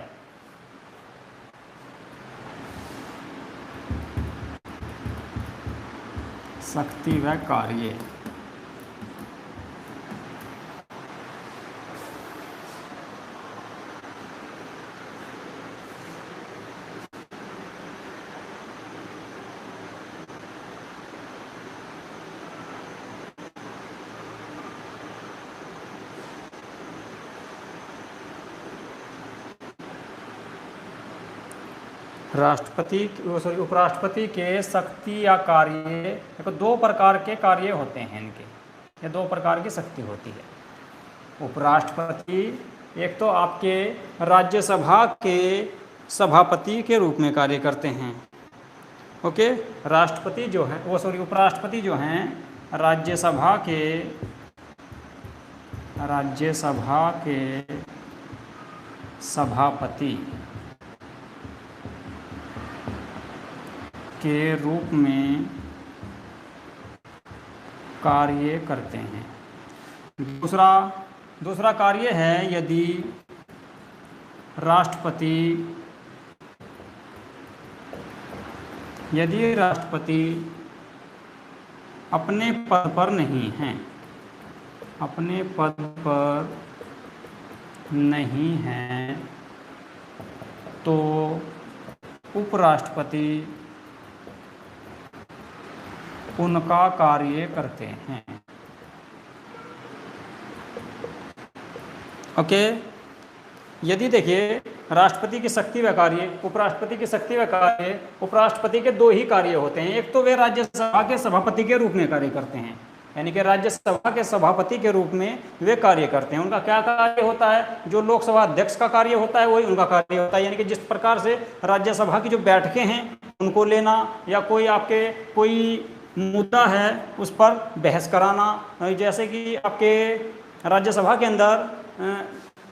शक्ति व कार्य, राष्ट्रपति सॉरी उपराष्ट्रपति के शक्ति या कार्य, देखो दो प्रकार के कार्य होते हैं इनके, ये दो प्रकार की शक्ति होती है। उपराष्ट्रपति एक तो आपके राज्यसभा के सभापति के रूप में कार्य करते हैं। ओके, राष्ट्रपति जो है वो सॉरी उपराष्ट्रपति जो हैं राज्यसभा के सभापति के रूप में कार्य करते हैं। दूसरा कार्य है यदि राष्ट्रपति अपने पद पर नहीं हैं, तो उपराष्ट्रपति उनका कार्य करते हैं। ओके, यदि देखिए राष्ट्रपति की शक्ति व कार्य, उपराष्ट्रपति की शक्ति व कार्य, उपराष्ट्रपति के दो ही कार्य होते हैं। एक तो वे राज्यसभा के सभापति के रूप में कार्य करते हैं, यानी कि राज्यसभा के सभापति के रूप में वे कार्य करते हैं। उनका क्या कार्य होता है? जो लोकसभा अध्यक्ष का कार्य होता है वही उनका कार्य होता है। यानी कि जिस प्रकार से राज्यसभा की जो बैठकें हैं उनको लेना, या कोई मुद्दा है उस पर बहस कराना, जैसे कि आपके राज्यसभा के अंदर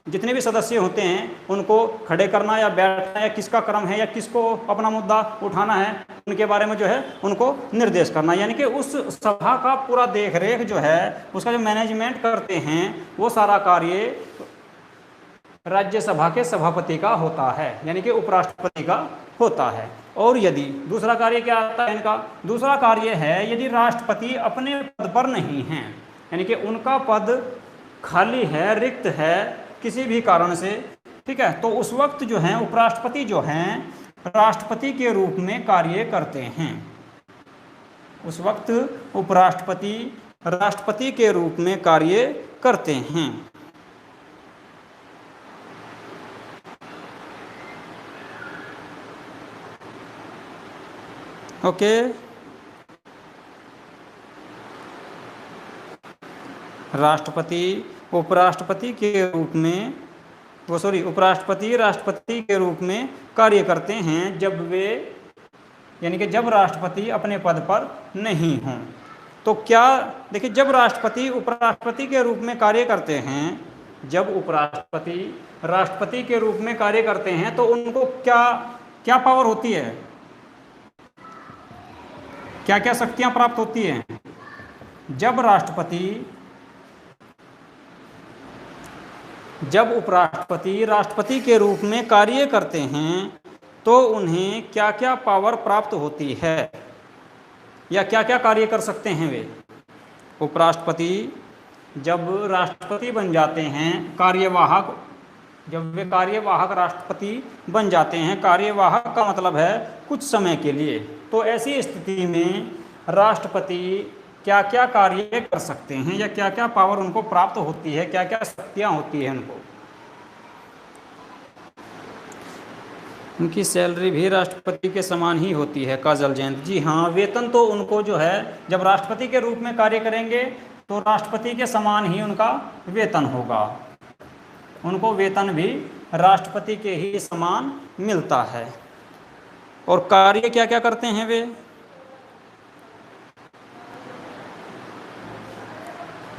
जितने भी सदस्य होते हैं उनको खड़े करना या बैठना, या किसका क्रम है या किसको अपना मुद्दा उठाना है, उनके बारे में जो है उनको निर्देश करना। यानी कि उस सभा का पूरा देख रेख जो है, उसका जो मैनेजमेंट करते हैं, वो सारा कार्य राज्यसभा के सभापति का होता है, यानी कि उपराष्ट्रपति का होता है। और यदि दूसरा कार्य क्या आता है इनका? दूसरा कार्य है यदि राष्ट्रपति अपने पद पर नहीं हैं, यानी कि उनका पद खाली है, रिक्त है किसी भी कारण से, ठीक है, तो उस वक्त जो है उपराष्ट्रपति जो हैं राष्ट्रपति के रूप में कार्य करते हैं। उस वक्त उपराष्ट्रपति राष्ट्रपति के रूप में कार्य करते हैं। ओके, राष्ट्रपति उपराष्ट्रपति के रूप में उपराष्ट्रपति राष्ट्रपति के रूप में कार्य करते हैं यानी कि जब राष्ट्रपति अपने पद पर नहीं हों। तो क्या देखिए, जब राष्ट्रपति उपराष्ट्रपति के रूप में कार्य करते हैं, जब उपराष्ट्रपति राष्ट्रपति के रूप में कार्य करते हैं तो उनको क्या पावर होती है, क्या क्या शक्तियां प्राप्त होती हैं? जब उपराष्ट्रपति राष्ट्रपति के रूप में कार्य करते हैं तो उन्हें क्या क्या पावर प्राप्त होती है, या क्या क्या कार्य कर सकते हैं वे? उपराष्ट्रपति जब राष्ट्रपति बन जाते हैं, जब वे कार्यवाहक राष्ट्रपति बन जाते हैं, कार्यवाहक का मतलब है कुछ समय के लिए, तो ऐसी स्थिति में राष्ट्रपति क्या क्या कार्य कर सकते हैं, या क्या क्या पावर उनको प्राप्त होती है, क्या क्या शक्तियां होती हैं उनको? उनकी सैलरी भी राष्ट्रपति के समान ही होती है, काजल जैन जी हाँ। वेतन तो उनको जो है, जब राष्ट्रपति के रूप में कार्य करेंगे तो राष्ट्रपति के समान ही उनका वेतन होगा, उनको वेतन भी राष्ट्रपति के ही समान मिलता है। और कार्य क्या क्या करते हैं वे?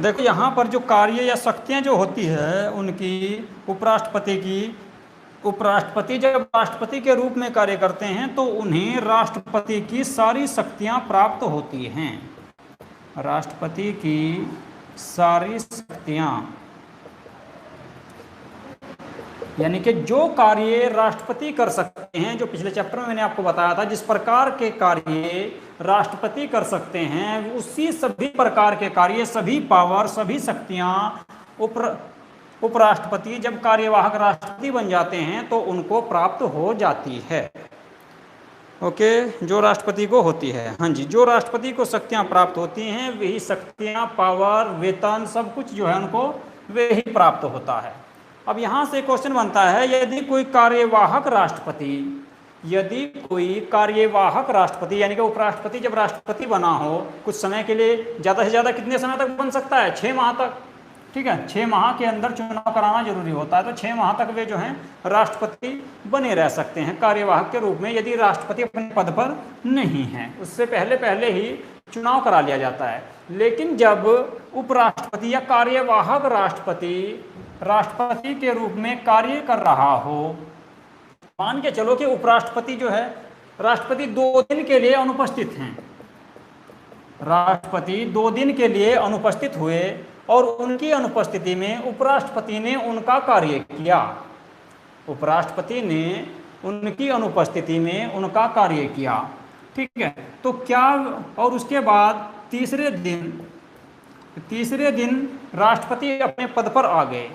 देखो यहाँ पर जो कार्य या शक्तियाँ जो होती है उनकी, उपराष्ट्रपति जब राष्ट्रपति के रूप में कार्य करते हैं तो उन्हें राष्ट्रपति की सारी शक्तियाँ प्राप्त होती हैं। राष्ट्रपति की सारी शक्तियाँ, यानी कि जो कार्य राष्ट्रपति कर सकते हैं, जो पिछले चैप्टर में मैंने आपको बताया था, जिस प्रकार के कार्य राष्ट्रपति कर सकते हैं, उसी सभी प्रकार के कार्य, सभी पावर, सभी शक्तियाँ उपराष्ट्रपति जब कार्यवाहक राष्ट्रपति बन जाते हैं तो उनको प्राप्त हो जाती है। ओके, जो राष्ट्रपति को होती है, हाँ जी, जो राष्ट्रपति को शक्तियाँ प्राप्त होती हैं वही शक्तियाँ, पावर, वेतन, सब कुछ जो है उनको वे ही प्राप्त होता है। अब यहाँ से क्वेश्चन बनता है, यदि कोई कार्यवाहक राष्ट्रपति यदि कोई कार्यवाहक राष्ट्रपति यानी कि उपराष्ट्रपति जब राष्ट्रपति बना हो कुछ समय के लिए, ज़्यादा से ज़्यादा कितने समय तक बन सकता है, 6 माह तक, ठीक है, 6 माह के अंदर चुनाव कराना जरूरी होता है, तो 6 माह तक वे जो हैं राष्ट्रपति बने रह सकते हैं कार्यवाहक के रूप में, यदि राष्ट्रपति अपने पद पर नहीं है, उससे पहले पहले ही चुनाव करा लिया जाता है। लेकिन जब उपराष्ट्रपति या कार्यवाहक राष्ट्रपति के रूप में कार्य कर रहा हो, मान के चलो कि उपराष्ट्रपति जो है, राष्ट्रपति 2 दिन के लिए अनुपस्थित हैं, राष्ट्रपति 2 दिन के लिए अनुपस्थित हुए और उनकी अनुपस्थिति में उपराष्ट्रपति ने उनका कार्य किया, उपराष्ट्रपति ने उनकी अनुपस्थिति में उनका कार्य किया, ठीक है, तो क्या, और उसके बाद तीसरे दिन राष्ट्रपति अपने पद पर आ गए,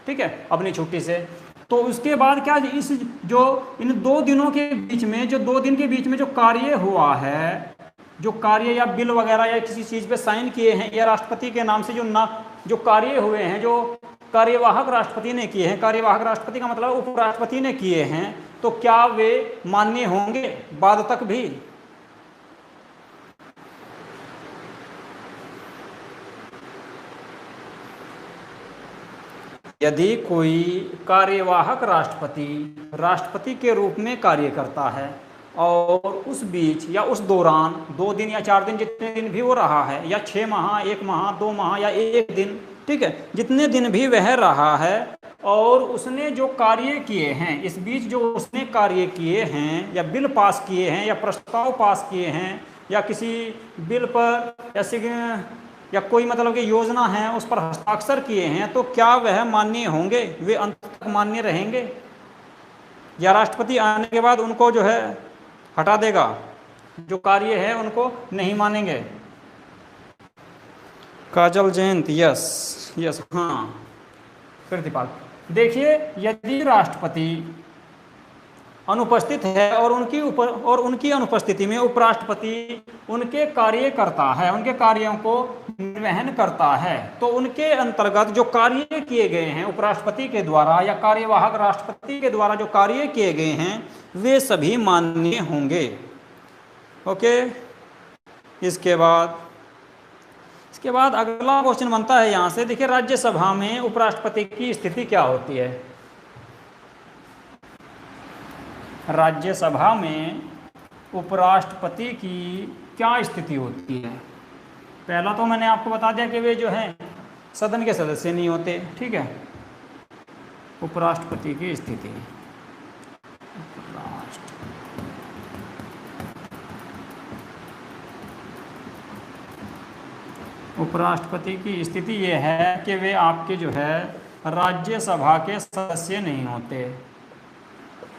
ठीक है, अपनी छुट्टी से, तो उसके बाद क्या, इस जो इन 2 दिनों के बीच में, जो 2 दिन के बीच में जो कार्य हुआ है, जो कार्य या बिल वगैरह या किसी चीज़ पे साइन किए हैं या राष्ट्रपति के नाम से जो कार्य हुए हैं, जो कार्यवाहक राष्ट्रपति ने किए हैं, कार्यवाहक राष्ट्रपति का मतलब उपराष्ट्रपति ने किए हैं, तो क्या वे मान्य होंगे बाद तक भी? यदि कोई कार्यवाहक राष्ट्रपति के रूप में कार्य करता है और उस बीच या उस दौरान 2 दिन या 4 दिन, जितने दिन भी वो रहा है, या 6 माह, 1 माह, 2 माह या 1 दिन, ठीक है, जितने दिन भी वह रहा है, और उसने जो कार्य किए हैं, इस बीच जो उसने कार्य किए हैं या बिल पास किए हैं या प्रस्ताव पास किए हैं या किसी बिल पर या कोई मतलब कि योजना है उस पर हस्ताक्षर किए हैं, तो क्या वह मान्य होंगे, वे अंत तक मान्य रहेंगे, या राष्ट्रपति आने के बाद उनको जो है हटा देगा, जो कार्य है उनको नहीं मानेंगे? काजल जयंत, यस, हाँ। प्रतिपाल, देखिए, यदि राष्ट्रपति अनुपस्थित है और उनकी अनुपस्थिति में उपराष्ट्रपति उनके कार्य करता है, उनके कार्यों को निर्वहन करता है, तो उनके अंतर्गत जो कार्य किए गए हैं उपराष्ट्रपति के द्वारा या कार्यवाहक राष्ट्रपति के द्वारा जो कार्य किए गए हैं, वे सभी मान्य होंगे। ओके, इसके बाद अगला क्वेश्चन बनता है यहाँ से, देखिए, राज्यसभा में उपराष्ट्रपति की स्थिति क्या होती है? राज्यसभा में उपराष्ट्रपति की क्या स्थिति होती है? पहला तो मैंने आपको बता दिया कि वे जो हैं सदन के सदस्य नहीं होते, ठीक है। उपराष्ट्रपति की स्थिति, उपराष्ट्रपति की स्थिति ये है कि वे आपके जो है राज्यसभा के सदस्य नहीं होते,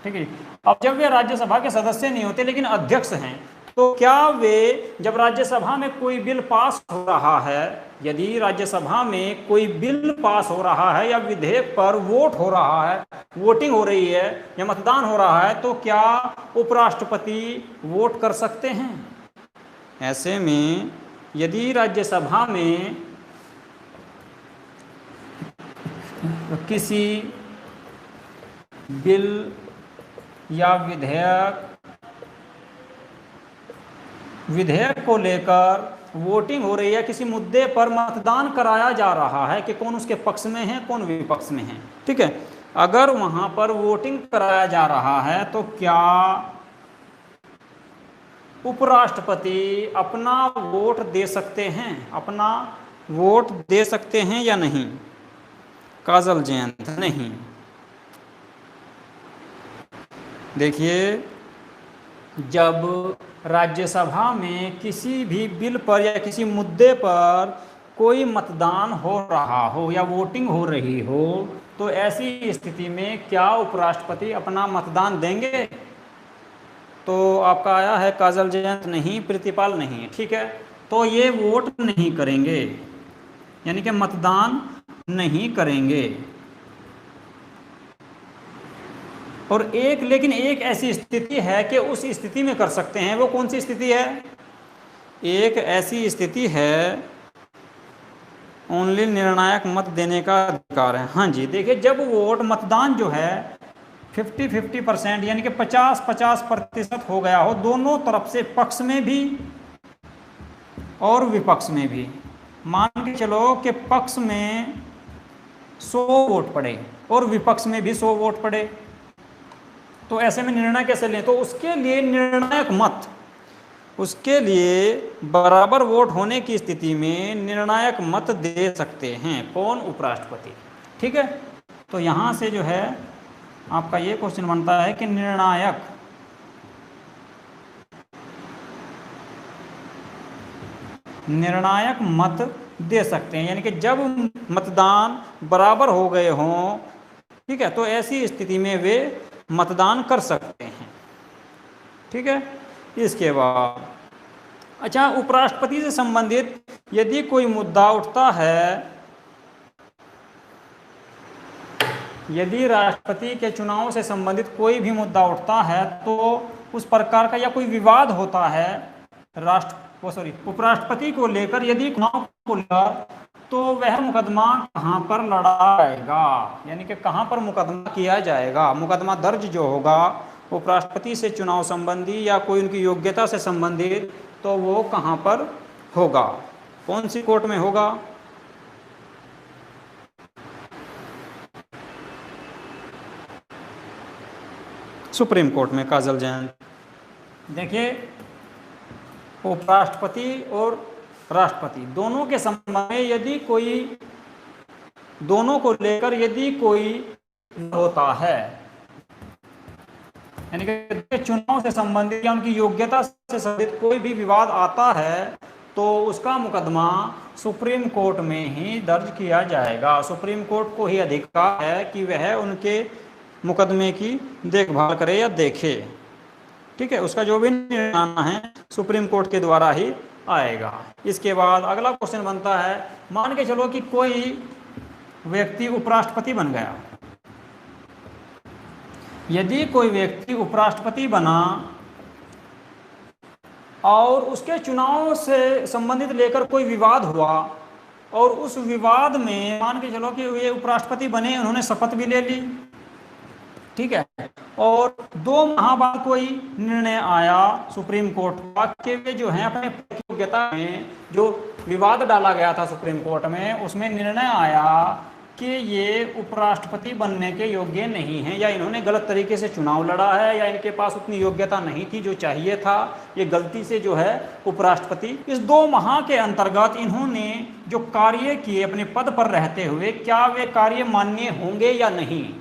ठीक है। अब जब वे राज्यसभा के सदस्य नहीं होते लेकिन अध्यक्ष हैं, तो क्या वे, जब राज्यसभा में कोई बिल पास हो रहा है, यदि राज्यसभा में कोई बिल पास हो रहा है या विधेयक पर वोट हो रहा है, वोटिंग हो रही है या मतदान हो रहा है, तो क्या उपराष्ट्रपति वोट कर सकते हैं? ऐसे में यदि राज्यसभा में किसी बिल या विधेयक को लेकर वोटिंग हो रही है, किसी मुद्दे पर मतदान कराया जा रहा है कि कौन उसके पक्ष में है, कौन विपक्ष में है, ठीक है, अगर वहां पर वोटिंग कराया जा रहा है, तो क्या उपराष्ट्रपति अपना वोट दे सकते हैं, अपना वोट दे सकते हैं या नहीं? काजल जयंत, नहीं। देखिए, जब राज्यसभा में किसी भी बिल पर या किसी मुद्दे पर कोई मतदान हो रहा हो या वोटिंग हो रही हो, तो ऐसी स्थिति में क्या उपराष्ट्रपति अपना मतदान देंगे? तो आपका आया है काजल जयंत, नहीं, प्रतिपाल, नहीं, ठीक है। तो ये वोट नहीं करेंगे, यानी कि मतदान नहीं करेंगे। और लेकिन एक ऐसी स्थिति है कि उस स्थिति में कर सकते हैं। वो कौन सी स्थिति है? एक ऐसी स्थिति है, ओनली निर्णायक मत देने का अधिकार है। हाँ जी, देखिए, जब वोट, मतदान जो है 50-50% यानी कि 50-50% हो गया हो दोनों तरफ से, पक्ष में भी और विपक्ष में भी। मान के चलो कि पक्ष में 100 वोट पड़े और विपक्ष में भी 100 वोट पड़े, तो ऐसे में निर्णय कैसे लें? तो उसके लिए निर्णायक मत, उसके लिए बराबर वोट होने की स्थिति में निर्णायक मत दे सकते हैं। कौन? उपराष्ट्रपति। ठीक है, तो यहां से जो है आपका ये क्वेश्चन बनता है कि निर्णायक मत दे सकते हैं, यानी कि जब मतदान बराबर हो गए हों, ठीक है, तो ऐसी स्थिति में वे मतदान कर सकते हैं। ठीक है, इसके बाद अच्छा, उपराष्ट्रपति से संबंधित यदि कोई मुद्दा उठता है, यदि राष्ट्रपति के चुनाव से संबंधित कोई भी मुद्दा उठता है तो उस प्रकार का या कोई विवाद होता है उपराष्ट्रपति को लेकर, यदि चुनाव को लेकर, तो वह मुकदमा कहाँ पर लड़ा जाएगा, यानी कि कहाँ पर मुकदमा किया जाएगा। मुकदमा दर्ज जो होगा उपराष्ट्रपति से चुनाव संबंधी या कोई उनकी योग्यता से संबंधित, तो वो कहाँ पर होगा? कौन सी कोर्ट में होगा? सुप्रीम कोर्ट में। काजल जैन, देखिए, उपराष्ट्रपति और राष्ट्रपति दोनों के संबंध में यदि कोई, दोनों को लेकर यदि कोई होता है, यानी कि चुनाव से संबंधित या उनकी योग्यता से संबंधित कोई भी विवाद आता है, तो उसका मुकदमा सुप्रीम कोर्ट में ही दर्ज किया जाएगा। सुप्रीम कोर्ट को ही अधिकार है कि वह उनके मुकदमे की देखभाल करे या देखे। ठीक है, उसका जो भी निर्णय है सुप्रीम कोर्ट के द्वारा ही आएगा। इसके बाद अगला क्वेश्चन बनता है, मान के चलो कि कोई व्यक्ति उपराष्ट्रपति बन गया। यदि कोई व्यक्ति उपराष्ट्रपति बना और उसके चुनाव से संबंधित लेकर कोई विवाद हुआ, और उस विवाद में मान के चलो कि वे उपराष्ट्रपति बने, उन्होंने शपथ भी ले ली, ठीक है, और 2 माह बाद कोई निर्णय आया सुप्रीम कोर्ट का कि वे जो है अपने योग्यता में, जो विवाद डाला गया था सुप्रीम कोर्ट में, उसमें निर्णय आया कि ये उपराष्ट्रपति बनने के योग्य नहीं हैं, या इन्होंने गलत तरीके से चुनाव लड़ा है, या इनके पास उतनी योग्यता नहीं थी जो चाहिए था, ये गलती से जो है उपराष्ट्रपति। इस 2 माह के अंतर्गत इन्होंने जो कार्य किए अपने पद पर रहते हुए, क्या वे कार्य मान्य होंगे या नहीं?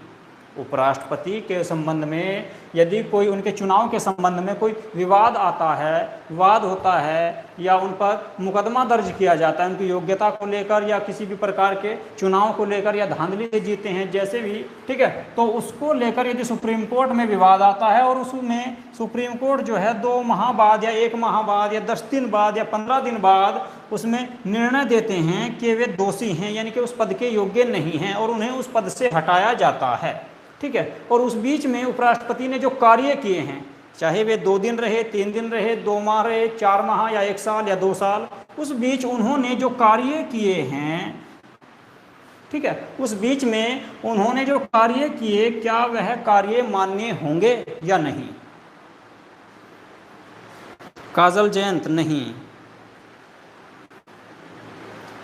उपराष्ट्रपति के संबंध में यदि कोई, उनके चुनाव के संबंध में कोई विवाद आता है, विवाद होता है, या उन पर मुकदमा दर्ज किया जाता है उनकी योग्यता को लेकर, या किसी भी प्रकार के चुनाव को लेकर, या धांधली से जीते हैं जैसे भी, ठीक है, तो उसको लेकर यदि सुप्रीम कोर्ट में विवाद आता है और उसमें सुप्रीम कोर्ट जो है 2 माह बाद या 1 माह बाद या 10 दिन बाद या 15 दिन बाद उसमें निर्णय देते हैं कि वे दोषी हैं, यानी कि उस पद के योग्य नहीं हैं, और उन्हें उस पद से हटाया जाता है। ठीक है, और उस बीच में उपराष्ट्रपति ने जो कार्य किए हैं, चाहे वे 2 दिन रहे, 3 दिन रहे, 2 माह रहे, 4 माह या 1 साल या 2 साल, उस बीच उन्होंने जो कार्य किए हैं, ठीक है, उस बीच में उन्होंने जो कार्य किए, क्या वह कार्य मान्य होंगे या नहीं? काजल जयंत, नहीं।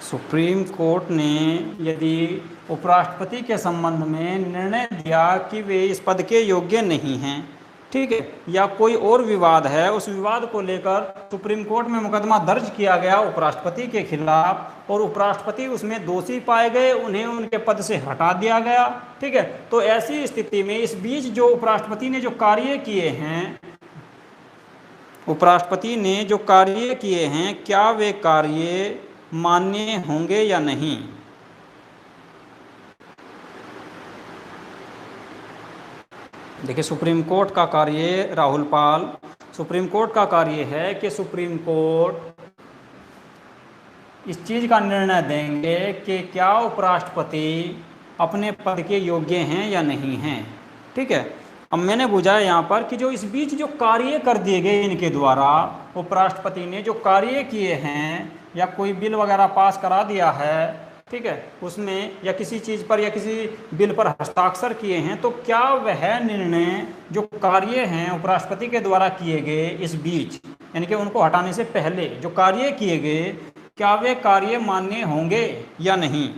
सुप्रीम कोर्ट ने यदि उपराष्ट्रपति के संबंध में निर्णय दिया कि वे इस पद के योग्य नहीं हैं, ठीक है, या कोई और विवाद है, उस विवाद को लेकर सुप्रीम कोर्ट में मुकदमा दर्ज किया गया उपराष्ट्रपति के खिलाफ, और उपराष्ट्रपति उसमें दोषी पाए गए, उन्हें उनके पद से हटा दिया गया, ठीक है, तो ऐसी स्थिति में इस बीच जो उपराष्ट्रपति ने जो कार्य किए हैं, उपराष्ट्रपति ने जो कार्य किए हैं, क्या वे कार्य मान्य होंगे या नहीं? देखिए, सुप्रीम कोर्ट का कार्य, राहुल पाल, सुप्रीम कोर्ट का कार्य है कि सुप्रीम कोर्ट इस चीज़ का निर्णय देंगे कि क्या उपराष्ट्रपति अपने पद के योग्य हैं या नहीं हैं। ठीक है, अब मैंने बुझाया यहाँ पर कि जो इस बीच जो कार्य कर दिए गए इनके द्वारा, उपराष्ट्रपति ने जो कार्य किए हैं या कोई बिल वगैरह पास करा दिया है, ठीक है, उसमें या किसी चीज़ पर या किसी बिल पर हस्ताक्षर किए हैं, तो क्या वह निर्णय जो कार्य हैं उपराष्ट्रपति के द्वारा किए गए इस बीच, यानी कि उनको हटाने से पहले जो कार्य किए गए, क्या वे कार्य मान्य होंगे या नहीं?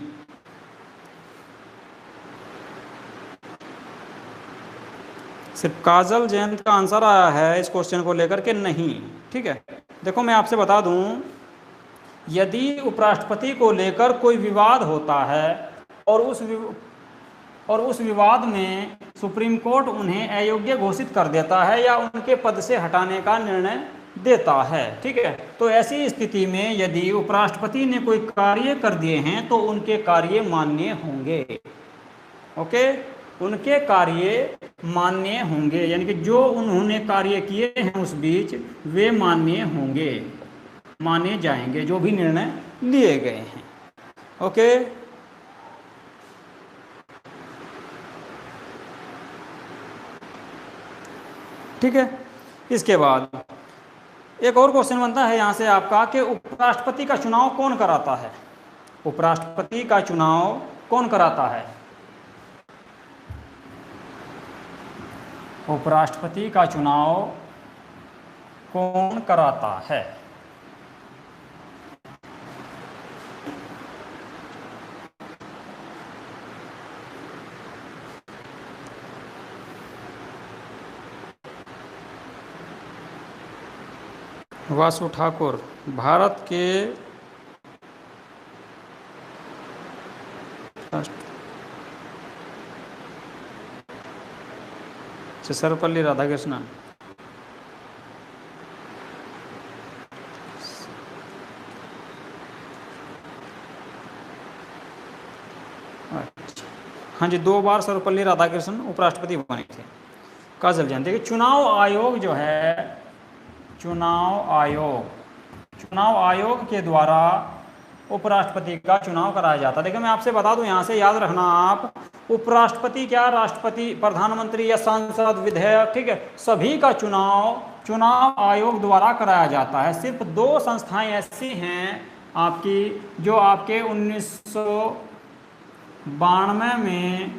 सिर्फ काजल जयंत का आंसर आया है इस क्वेश्चन को लेकर के नहीं। ठीक है, देखो मैं आपसे बता दूं, यदि उपराष्ट्रपति को लेकर कोई विवाद होता है और उस विवाद में सुप्रीम कोर्ट उन्हें अयोग्य घोषित कर देता है या उनके पद से हटाने का निर्णय देता है, ठीक है, तो ऐसी स्थिति में यदि उपराष्ट्रपति ने कोई कार्य कर दिए हैं तो उनके कार्य मान्य होंगे। ओके, उनके कार्य मान्य होंगे, यानी कि जो उन्होंने कार्य किए हैं उस बीच वे मान्य होंगे, माने जाएंगे, जो भी निर्णय लिए गए हैं। ओके, ठीक है। इसके बाद एक और क्वेश्चन बनता है यहां से आपका कि उपराष्ट्रपति का चुनाव कौन कराता है? उपराष्ट्रपति का चुनाव कौन कराता है? उपराष्ट्रपति का चुनाव कौन कराता है? वासु ठाकुर, भारत के सर्वपल्ली राधाकृष्णन। हाँ जी, 2 बार सर्वपल्ली राधाकृष्णन उपराष्ट्रपति बने थे। काजल जयंत, देखिए चुनाव आयोग जो है, चुनाव आयोग के द्वारा उपराष्ट्रपति का चुनाव कराया जाता है। देखिए मैं आपसे बता दूं, यहां से याद रखना आप, उपराष्ट्रपति क्या, राष्ट्रपति, प्रधानमंत्री या सांसद, विधायक, ठीक है, सभी का चुनाव आयोग द्वारा कराया जाता है। सिर्फ 2 संस्थाएं ऐसी हैं आपकी जो आपके 1992 में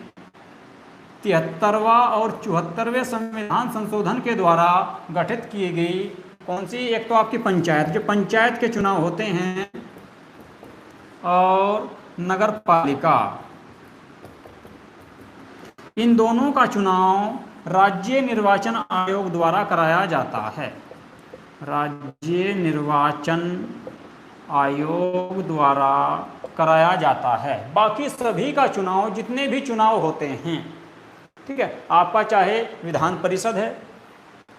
73वां और 74वें संविधान संशोधन के द्वारा गठित की गई। कौन सी? एक तो आपकी पंचायत, जो पंचायत के चुनाव होते हैं, और नगर पालिका, इन दोनों का चुनाव राज्य निर्वाचन आयोग द्वारा कराया जाता है। राज्य निर्वाचन आयोग द्वारा कराया जाता है। बाकी सभी का चुनाव, जितने भी चुनाव होते हैं, ठीक है, आपका चाहे विधान परिषद है,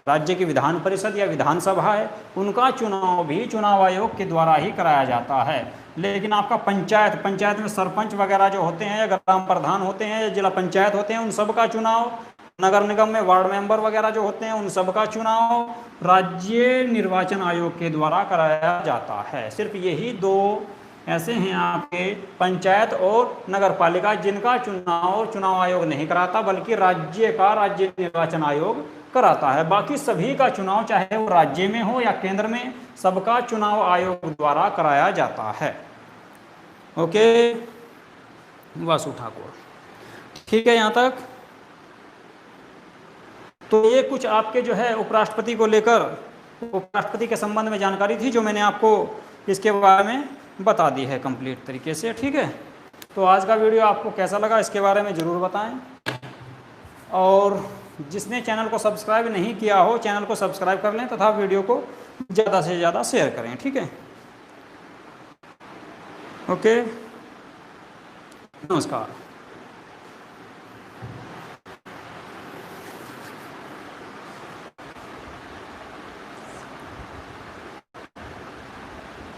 राज्य की विधान परिषद या विधानसभा है, उनका चुनाव भी चुनाव आयोग के द्वारा ही कराया जाता है। लेकिन आपका पंचायत में सरपंच वगैरह जो होते हैं, या ग्राम प्रधान होते हैं, या जिला पंचायत होते हैं, उन सब का चुनाव, नगर निगम में वार्ड मेंबर वगैरह जो होते हैं, उन सब का चुनाव राज्य निर्वाचन आयोग के द्वारा कराया जाता है। सिर्फ यही 2 ऐसे हैं आपके, पंचायत और नगर पालिका, जिनका चुनाव आयोग नहीं कराता, बल्कि राज्य निर्वाचन आयोग कराता है। बाकी सभी का चुनाव, चाहे वो राज्य में हो या केंद्र में, सबका चुनाव आयोग द्वारा कराया जाता है। ओके, वासु ठाकुर, ठीक है यहां तक। तो ये कुछ आपके जो है उपराष्ट्रपति को लेकर, उपराष्ट्रपति के संबंध में जानकारी थी, जो मैंने आपको इसके बारे में बता दी है कंप्लीट तरीके से। ठीक है, तो आज का वीडियो आपको कैसा लगा इसके बारे में ज़रूर बताएं, और जिसने चैनल को सब्सक्राइब नहीं किया हो, चैनल को सब्सक्राइब कर लें तथा वीडियो को ज़्यादा से ज़्यादा शेयर करें। ठीक है, ओके, नमस्कार।